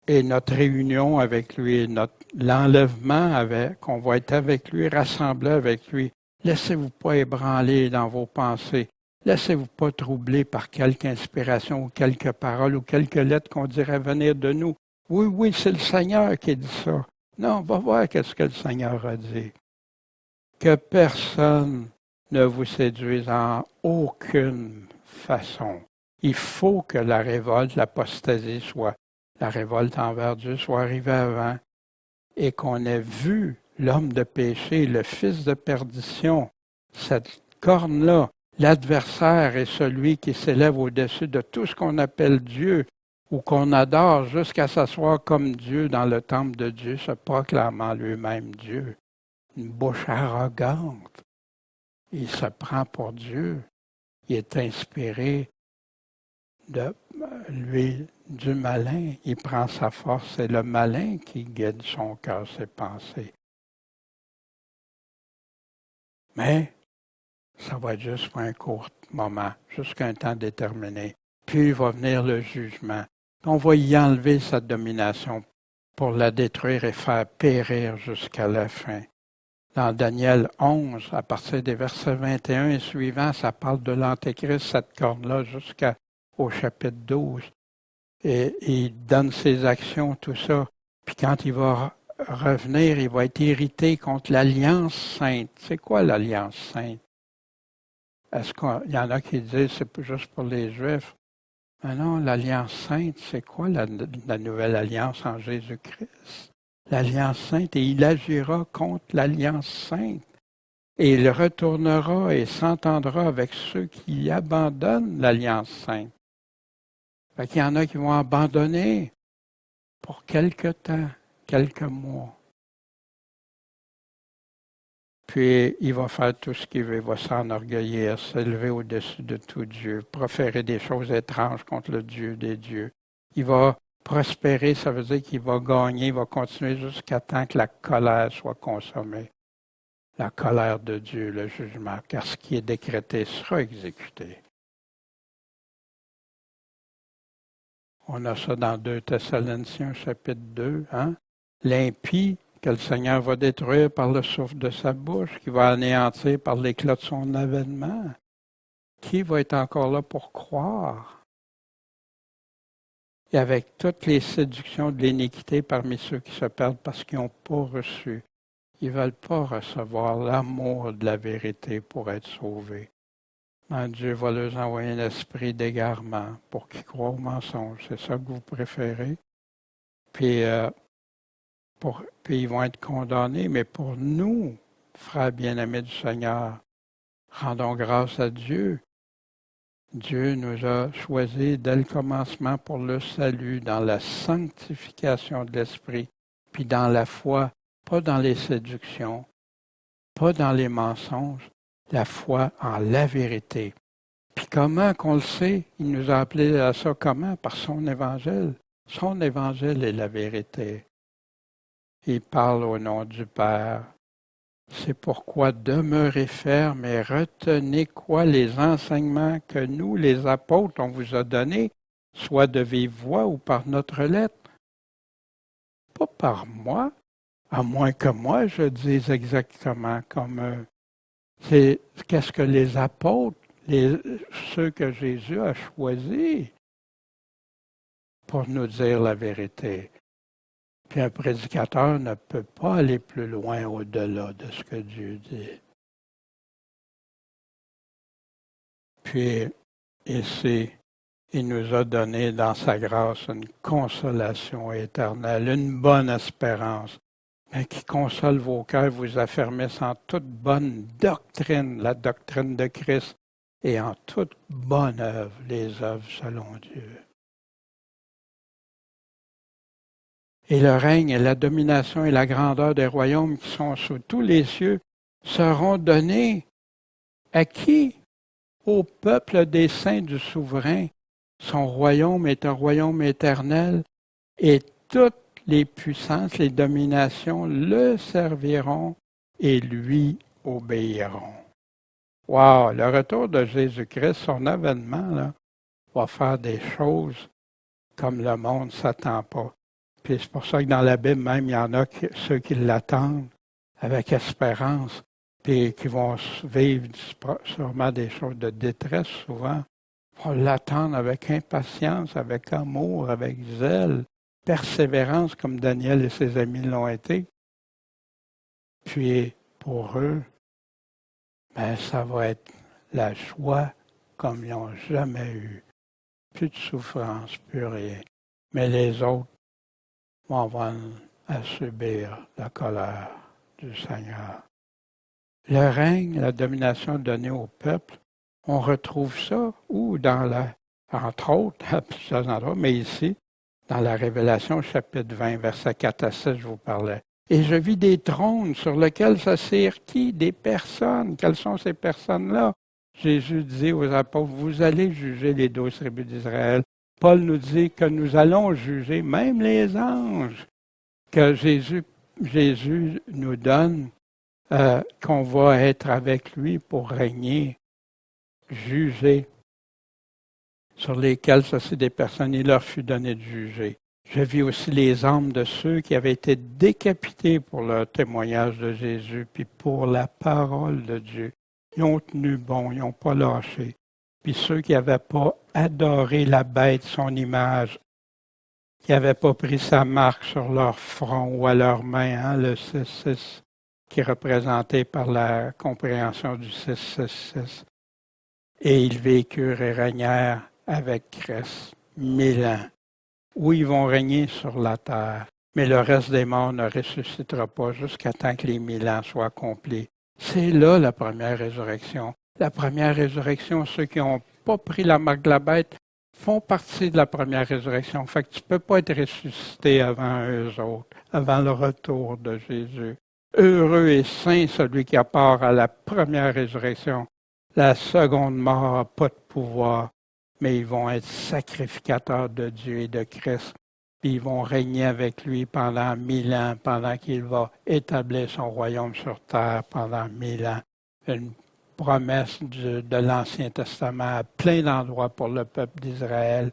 et notre réunion avec lui, l'enlèvement qu'on va être avec lui, rassemblé avec lui. Laissez-vous pas ébranler dans vos pensées. Laissez-vous pas troubler par quelque inspiration ou quelques paroles ou quelques lettres qu'on dirait venir de nous. Oui, oui, c'est le Seigneur qui dit ça. Non, va voir qu'est-ce que le Seigneur a dit. Que personne ne vous séduise en aucune façon. Il faut que la révolte, l'apostasie la révolte envers Dieu soit arrivée avant et qu'on ait vu l'homme de péché, le fils de perdition, cette corne-là, l'adversaire est celui qui s'élève au-dessus de tout ce qu'on appelle Dieu ou qu'on adore jusqu'à s'asseoir comme Dieu dans le temple de Dieu, se proclamant lui-même Dieu. Une bouche arrogante. Il se prend pour Dieu. Il est inspiré de lui, du malin. Il prend sa force. C'est le malin qui guide son cœur, ses pensées. Mais ça va être juste pour un court moment, jusqu'à un temps déterminé. Puis va venir le jugement. On va y enlever sa domination pour la détruire et faire périr jusqu'à la fin. Dans Daniel 11, à partir des versets 21 et suivants, ça parle de l'Antéchrist, cette corne-là, jusqu'au chapitre 12. Et il donne ses actions, tout ça. Puis quand il va revenir, il va être irrité contre l'Alliance sainte. C'est quoi l'Alliance sainte? Est-ce qu'il y en a qui disent que c'est juste pour les Juifs? Mais non, l'Alliance sainte, c'est quoi la nouvelle alliance en Jésus-Christ? L'Alliance sainte, et il agira contre l'Alliance sainte. Et il retournera et s'entendra avec ceux qui abandonnent l'Alliance sainte. Fait qu'il y en a qui vont abandonner pour quelque temps, quelques mois. Puis il va faire tout ce qu'il veut, il va s'enorgueillir, s'élever au-dessus de tout Dieu, proférer des choses étranges contre le Dieu des dieux. Il va prospérer, ça veut dire qu'il va gagner, il va continuer jusqu'à temps que la colère soit consommée. La colère de Dieu, le jugement, car ce qui est décrété sera exécuté. On a ça dans 2 Thessaloniciens, chapitre 2. Hein? L'impie que le Seigneur va détruire par le souffle de sa bouche, qui va anéantir par l'éclat de son avènement. Qui va être encore là pour croire? Et avec toutes les séductions de l'iniquité parmi ceux qui se perdent parce qu'ils n'ont pas reçu, ils ne veulent pas recevoir l'amour de la vérité pour être sauvés. Dieu va leur envoyer un esprit d'égarement pour qu'ils croient au mensonge. C'est ça que vous préférez. Puis ils vont être condamnés. Mais pour nous, frères bien-aimés du Seigneur, rendons grâce à Dieu. Dieu nous a choisis dès le commencement pour le salut, dans la sanctification de l'esprit, puis dans la foi, pas dans les séductions, pas dans les mensonges, la foi en la vérité. Puis comment qu'on le sait? Il nous a appelés à ça comment? Par son évangile. Son évangile est la vérité. Il parle au nom du Père. C'est pourquoi demeurez fermes et retenez quoi les enseignements que nous, les apôtres, on vous a donnés, soit de vive voix ou par notre lettre. Pas par moi, à moins que moi je dise exactement comme eux. C'est qu'est-ce que les apôtres, ceux que Jésus a choisis pour nous dire la vérité. Puis un prédicateur ne peut pas aller plus loin au-delà de ce que Dieu dit. Puis ici, il nous a donné dans sa grâce une consolation éternelle, une bonne espérance, mais qui console vos cœurs, vous affermisse en toute bonne doctrine, la doctrine de Christ, et en toute bonne œuvre, les œuvres selon Dieu. Et le règne et la domination et la grandeur des royaumes qui sont sous tous les cieux seront donnés à qui? Au peuple des saints du souverain. Son royaume est un royaume éternel et toutes les puissances, les dominations le serviront et lui obéiront. Wow! Le retour de Jésus-Christ, son avènement, là, va faire des choses comme le monde ne s'attend pas. Puis c'est pour ça que dans la Bible, même, il y en a ceux qui l'attendent avec espérance, puis qui vont vivre sûrement des choses de détresse souvent. Ils vont l'attendre avec impatience, avec amour, avec zèle, persévérance, comme Daniel et ses amis l'ont été. Puis pour eux, ben, ça va être la joie comme ils n'ont jamais eu. Plus de souffrance, plus rien. Mais les autres vont avoir à subir la colère du Seigneur. Le règne, la domination donnée au peuple, on retrouve ça où entre autres, à plusieurs endroits, mais ici, dans la Révélation, chapitre 20, versets 4 à 6, je vous parlais. Et je vis des trônes sur lesquels s'assirent qui? Des personnes. Quelles sont ces personnes-là? Jésus dit aux apôtres, vous allez juger les 12 tribus d'Israël. Paul nous dit que nous allons juger même les anges, que Jésus nous donne, qu'on va être avec lui pour régner, juger, sur lesquels ça c'est des personnes, il leur fut donné de juger. Je vis aussi les âmes de ceux qui avaient été décapités pour leur témoignage de Jésus, puis pour la parole de Dieu. Ils ont tenu bon, ils n'ont pas lâché. Puis ceux qui n'avaient pas adoré la bête, son image, qui n'avaient pas pris sa marque sur leur front ou à leurs mains, le 666, qui est représenté par la compréhension du 666. Et ils vécurent et régnèrent avec Christ 1000 ans, où ils vont régner sur la terre. Mais le reste des morts ne ressuscitera pas jusqu'à temps que les 1000 ans soient accomplis. C'est là la première résurrection. La première résurrection, ceux qui n'ont pas pris la marque de la bête font partie de la première résurrection. Fait que tu ne peux pas être ressuscité avant eux autres, avant le retour de Jésus. Heureux et saint celui qui a part à la première résurrection. La seconde mort n'a pas de pouvoir, mais ils vont être sacrificateurs de Dieu et de Christ. Puis ils vont régner avec lui pendant 1000 ans, pendant qu'il va établir son royaume sur terre pendant 1000 ans. Une promesse de l'Ancien Testament à plein d'endroits pour le peuple d'Israël,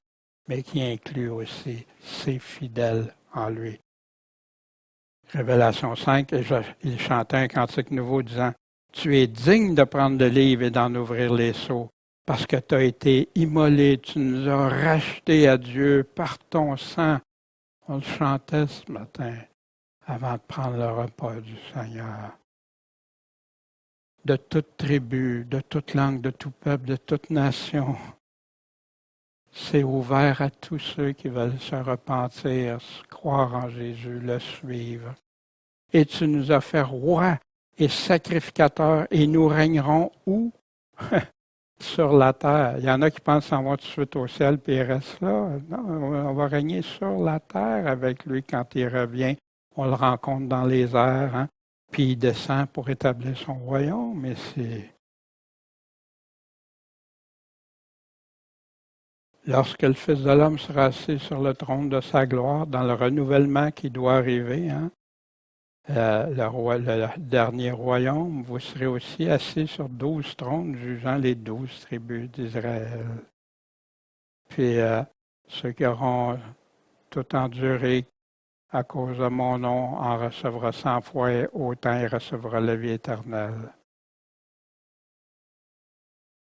mais qui inclut aussi ses fidèles en lui. Révélation 5, il chantait un cantique nouveau disant « Tu es digne de prendre le livre et d'en ouvrir les sceaux, parce que tu as été immolé, tu nous as rachetés à Dieu par ton sang. » On le chantait ce matin avant de prendre le repas du Seigneur. De toute tribu, de toute langue, de tout peuple, de toute nation. C'est ouvert à tous ceux qui veulent se repentir, croire en Jésus, le suivre. Et tu nous as fait rois et sacrificateurs, et nous régnerons où? Sur la terre. Il y en a qui pensent s'en vont tout de suite au ciel, puis ils restent là. Non, on va régner sur la terre avec lui quand il revient. On le rencontre dans les airs, hein? Puis il descend pour établir son royaume, mais c'est... Lorsque le Fils de l'homme sera assis sur le trône de sa gloire, dans le renouvellement qui doit arriver, hein, le dernier royaume, vous serez aussi assis sur 12 trônes, jugeant les 12 tribus d'Israël. Puis ceux qui auront tout enduré à cause de mon nom en recevra 100 fois et autant il recevra la vie éternelle.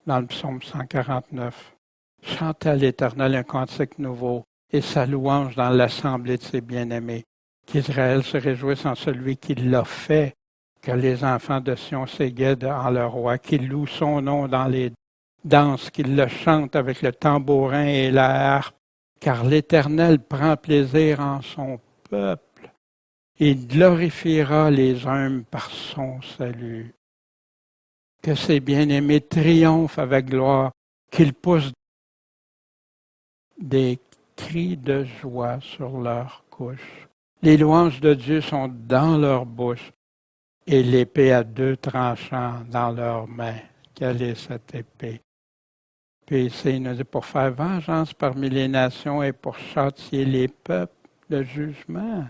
Dans le psaume 149, chantez à l'Éternel un cantique nouveau et sa louange dans l'assemblée de ses bien-aimés. Qu'Israël se réjouisse en celui qui l'a fait, que les enfants de Sion s'égaient en leur roi, qu'il loue son nom dans les danses, qu'il le chante avec le tambourin et la harpe, car l'Éternel prend plaisir en son peuple. Il glorifiera les humbles par son salut. Que ses bien-aimés triomphent avec gloire, qu'ils poussent des cris de joie sur leur couche. Les louanges de Dieu sont dans leur bouche et l'épée à 2 tranchants dans leurs mains. Quelle est cette épée? Puis ici, il nous dit pour faire vengeance parmi les nations et pour châtier les peuples, le jugement.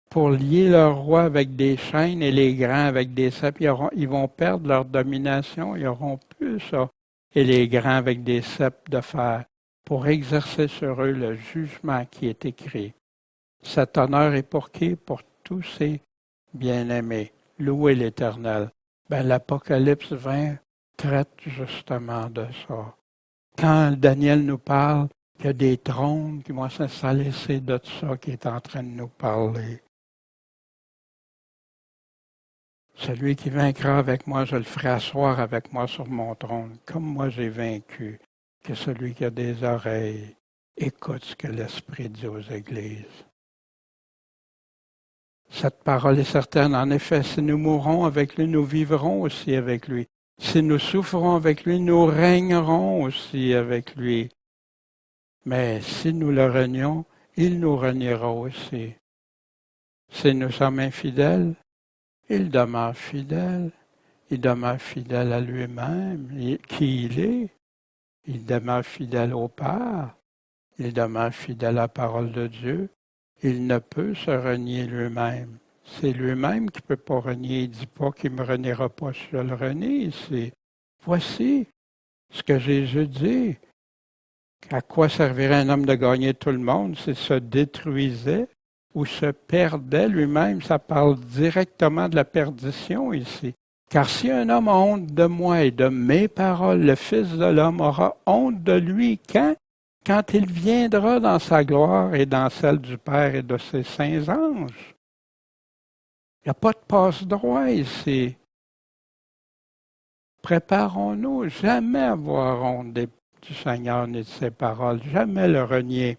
Pour lier leurs rois avec des chaînes et les grands avec des ceps, ils vont perdre leur domination, ils n'auront plus ça. Et les grands avec des ceps de fer, pour exercer sur eux le jugement qui est écrit. Cet honneur est pour qui? Pour tous ses bien-aimés. Louez l'Éternel. Ben, l'Apocalypse 20 traite justement de ça. Quand Daniel nous parle qu'il y a des trônes qui vont s'installer, c'est de ça qu'il est en train de nous parler. Celui qui vaincra avec moi, je le ferai asseoir avec moi sur mon trône, comme moi j'ai vaincu. Que celui qui a des oreilles écoute ce que l'Esprit dit aux églises. Cette parole est certaine. En effet, si nous mourrons avec lui, nous vivrons aussi avec lui. Si nous souffrons avec lui, nous régnerons aussi avec lui. Mais si nous le renions, il nous reniera aussi. Si nous sommes infidèles, il demeure fidèle. Il demeure fidèle à lui-même, qui il est. Il demeure fidèle au Père. Il demeure fidèle à la parole de Dieu. Il ne peut se renier lui-même. C'est lui-même qui ne peut pas renier. Il ne dit pas qu'il ne me reniera pas si je le renie. Voici ce que Jésus dit. À quoi servirait un homme de gagner tout le monde s'il se détruisait ou se perdait lui-même? Ça parle directement de la perdition ici. Car si un homme a honte de moi et de mes paroles, le Fils de l'homme aura honte de lui. Quand il viendra dans sa gloire et dans celle du Père et de ses saints anges. Il n'y a pas de passe-droit ici. Préparons-nous jamais à avoir honte du Seigneur ni de ses paroles, jamais le renier.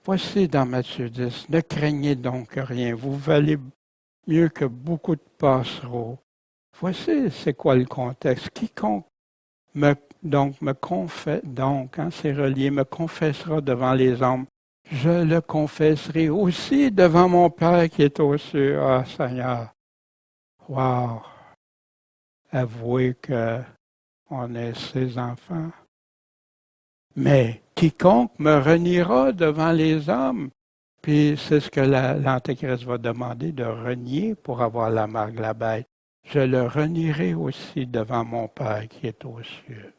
Voici dans Matthieu 10, ne craignez donc rien, vous valez mieux que beaucoup de passereaux. Voici c'est quoi le contexte. Quiconque c'est relié, me confessera devant les hommes. Je le confesserai aussi devant mon Père qui est aux cieux. Ah, Seigneur! Wow! Avouez qu'on est ses enfants. Mais quiconque me reniera devant les hommes, puis c'est ce que l'Antéchrist va demander, de renier pour avoir la marque de la bête. Je le renierai aussi devant mon Père qui est aux cieux.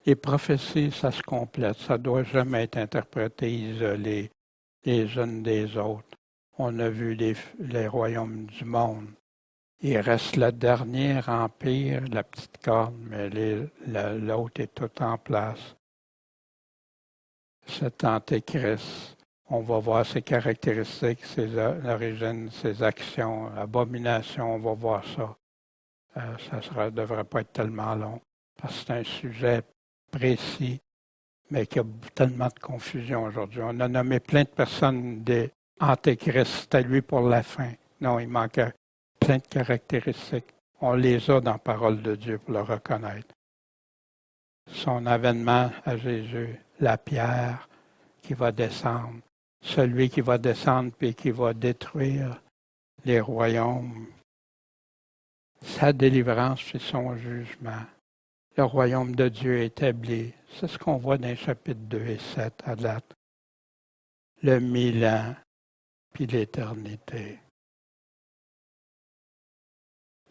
Les prophéties, ça se complète. Ça ne doit jamais être interprété isolé les unes des autres. On a vu les royaumes du monde. Il reste le dernier empire, la petite corne, mais l'autre est tout en place. Cet Antéchrist, on va voir ses caractéristiques, ses origines, ses actions, abominations, on va voir ça. Ça ne devrait pas être tellement long, parce que c'est un sujet précis, mais qu'il y a tellement de confusion aujourd'hui. On a nommé plein de personnes des antéchrists, c'était lui pour la fin. Non, il manquait plein de caractéristiques. On les a dans la parole de Dieu pour le reconnaître. Son avènement à Jésus, la pierre qui va descendre, celui qui va descendre puis qui va détruire les royaumes, sa délivrance puis son jugement. Le royaume de Dieu est établi. C'est ce qu'on voit dans les chapitres 2 et 7 à date. Le 1000 ans, puis l'éternité.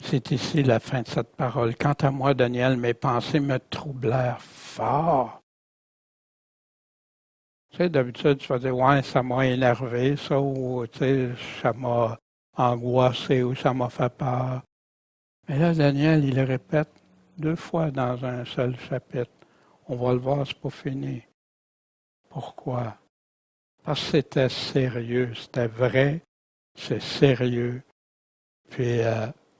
C'est ici la fin de cette parole. Quant à moi, Daniel, mes pensées me troublèrent fort. Tu sais, d'habitude, tu vas dire, ouais, ça m'a énervé, ça, ou, tu sais, ça m'a angoissé, ou ça m'a fait peur. Mais là, Daniel, il le répète 2 fois dans un seul chapitre. On va le voir, c'est pas fini. Pourquoi? Parce que c'était sérieux, c'était vrai, c'est sérieux. Puis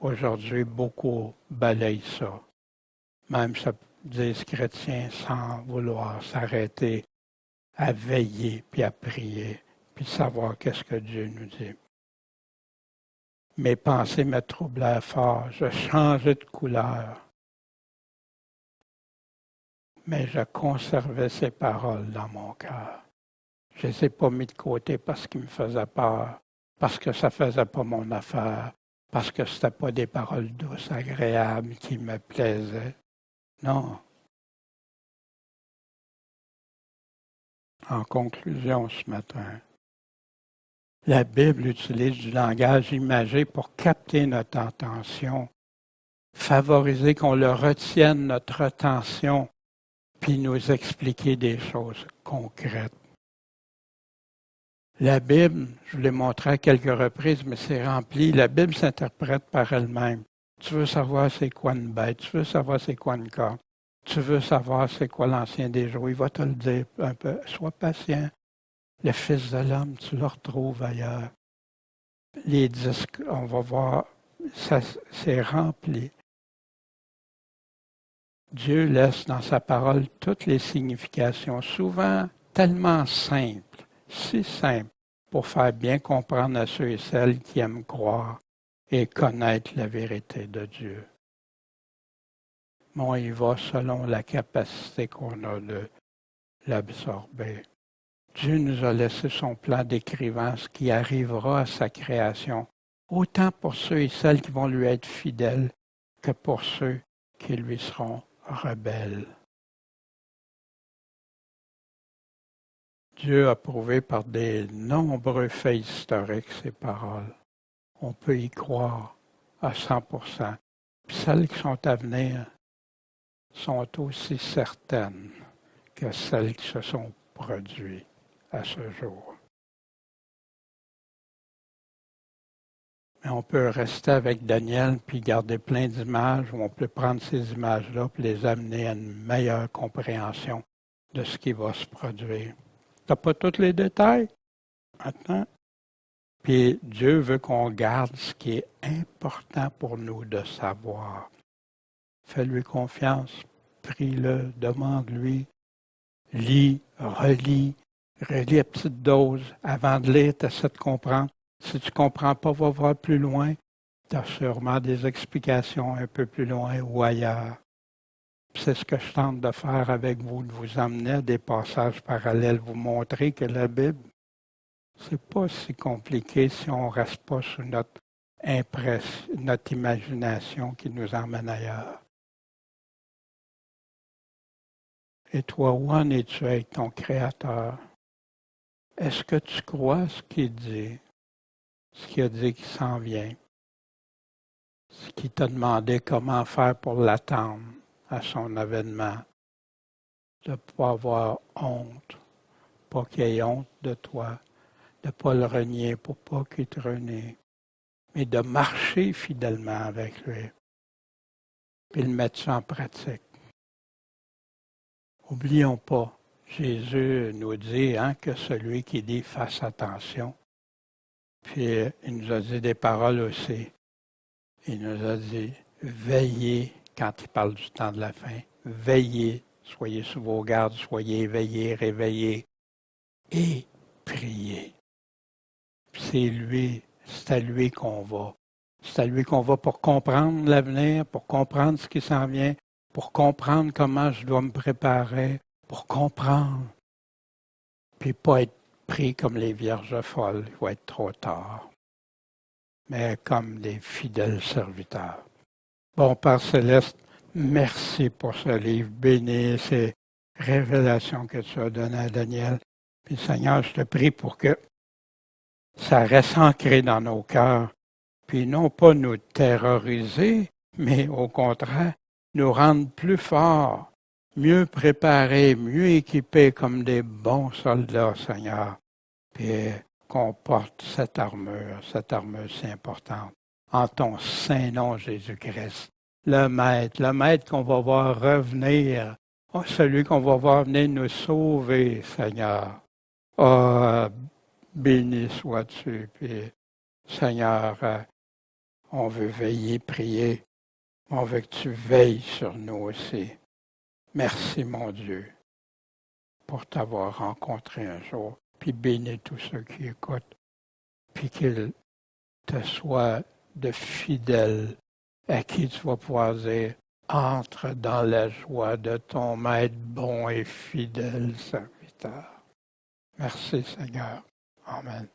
aujourd'hui, beaucoup balayent ça. Même ça disent chrétiens sans vouloir s'arrêter à veiller, puis à prier, puis savoir qu'est-ce que Dieu nous dit. Mes pensées me troublèrent fort, je changeais de couleur. Mais je conservais ces paroles dans mon cœur. Je ne les ai pas mis de côté parce qu'ils me faisaient peur, parce que ça ne faisait pas mon affaire, parce que ce n'était pas des paroles douces, agréables, qui me plaisaient. Non. En conclusion ce matin, la Bible utilise du langage imagé pour capter notre attention, favoriser qu'on le retienne, notre attention, puis nous expliquer des choses concrètes. La Bible, je vous l'ai montré à quelques reprises, mais c'est rempli. La Bible s'interprète par elle-même. Tu veux savoir c'est quoi une bête, tu veux savoir c'est quoi une corne, tu veux savoir c'est quoi l'ancien des jours, il va te le dire un peu. Sois patient. Le Fils de l'homme, tu le retrouves ailleurs. Les disques, on va voir, ça, c'est rempli. Dieu laisse dans sa parole toutes les significations, souvent tellement simples, si simples, pour faire bien comprendre à ceux et celles qui aiment croire et connaître la vérité de Dieu. Mais on y va selon la capacité qu'on a de l'absorber. Dieu nous a laissé son plan décrivant ce qui arrivera à sa création, autant pour ceux et celles qui vont lui être fidèles que pour ceux qui lui seront rebelles. Dieu a prouvé par des nombreux faits historiques ses paroles. On peut y croire à 100%. Puis celles qui sont à venir sont aussi certaines que celles qui se sont produites à ce jour. Mais on peut rester avec Daniel puis garder plein d'images, ou on peut prendre ces images-là et les amener à une meilleure compréhension de ce qui va se produire. Tu n'as pas tous les détails maintenant. Puis Dieu veut qu'on garde ce qui est important pour nous de savoir. Fais-lui confiance, prie-le, demande-lui, lis, relis à petite dose. Avant de lire, tu essaies de comprendre. Si tu ne comprends pas, va voir plus loin. Tu as sûrement des explications un peu plus loin ou ailleurs. Puis c'est ce que je tente de faire avec vous, de vous emmener à des passages parallèles, vous montrer que la Bible, c'est pas si compliqué si on ne reste pas sous notre imagination qui nous emmène ailleurs. Et toi, où en es-tu avec ton Créateur? Est-ce que tu crois ce qu'il dit? Ce qu'il a dit qui s'en vient? Ce qu'il t'a demandé comment faire pour l'attendre à son avènement? De ne pas avoir honte, pas qu'il ait honte de toi, de ne pas le renier pour pas qu'il te renie, mais de marcher fidèlement avec lui, puis le mettre en pratique. Oublions pas, Jésus nous dit que celui qui dit fasse attention. Puis il nous a dit des paroles aussi. Il nous a dit veillez quand il parle du temps de la fin. Veillez, soyez sous vos gardes, soyez éveillés, réveillés et priez. C'est à lui qu'on va. C'est à lui qu'on va pour comprendre l'avenir, pour comprendre ce qui s'en vient, pour comprendre comment je dois me préparer, pour comprendre. Puis pas être pris comme les vierges folles, il va être trop tard. Mais comme des fidèles serviteurs. Bon, Père Céleste, merci pour ce livre béni, ces révélations que tu as données à Daniel. Puis Seigneur, je te prie pour que ça reste ancré dans nos cœurs, puis non pas nous terroriser, mais au contraire, nous rendre plus forts, mieux préparés, mieux équipés comme des bons soldats, Seigneur. Puis qu'on porte cette armure si importante, en ton saint nom, Jésus-Christ. Le Maître qu'on va voir revenir, celui qu'on va voir venir nous sauver, Seigneur. Béni sois-tu, puis Seigneur, on veut veiller, prier, on veut que tu veilles sur nous aussi. Merci, mon Dieu, pour t'avoir rencontré un jour, puis bénis tous ceux qui écoutent, puis qu'ils te soient de fidèles, à qui tu vas pouvoir dire, entre dans la joie de ton Maître bon et fidèle serviteur. Merci, Seigneur. Amen.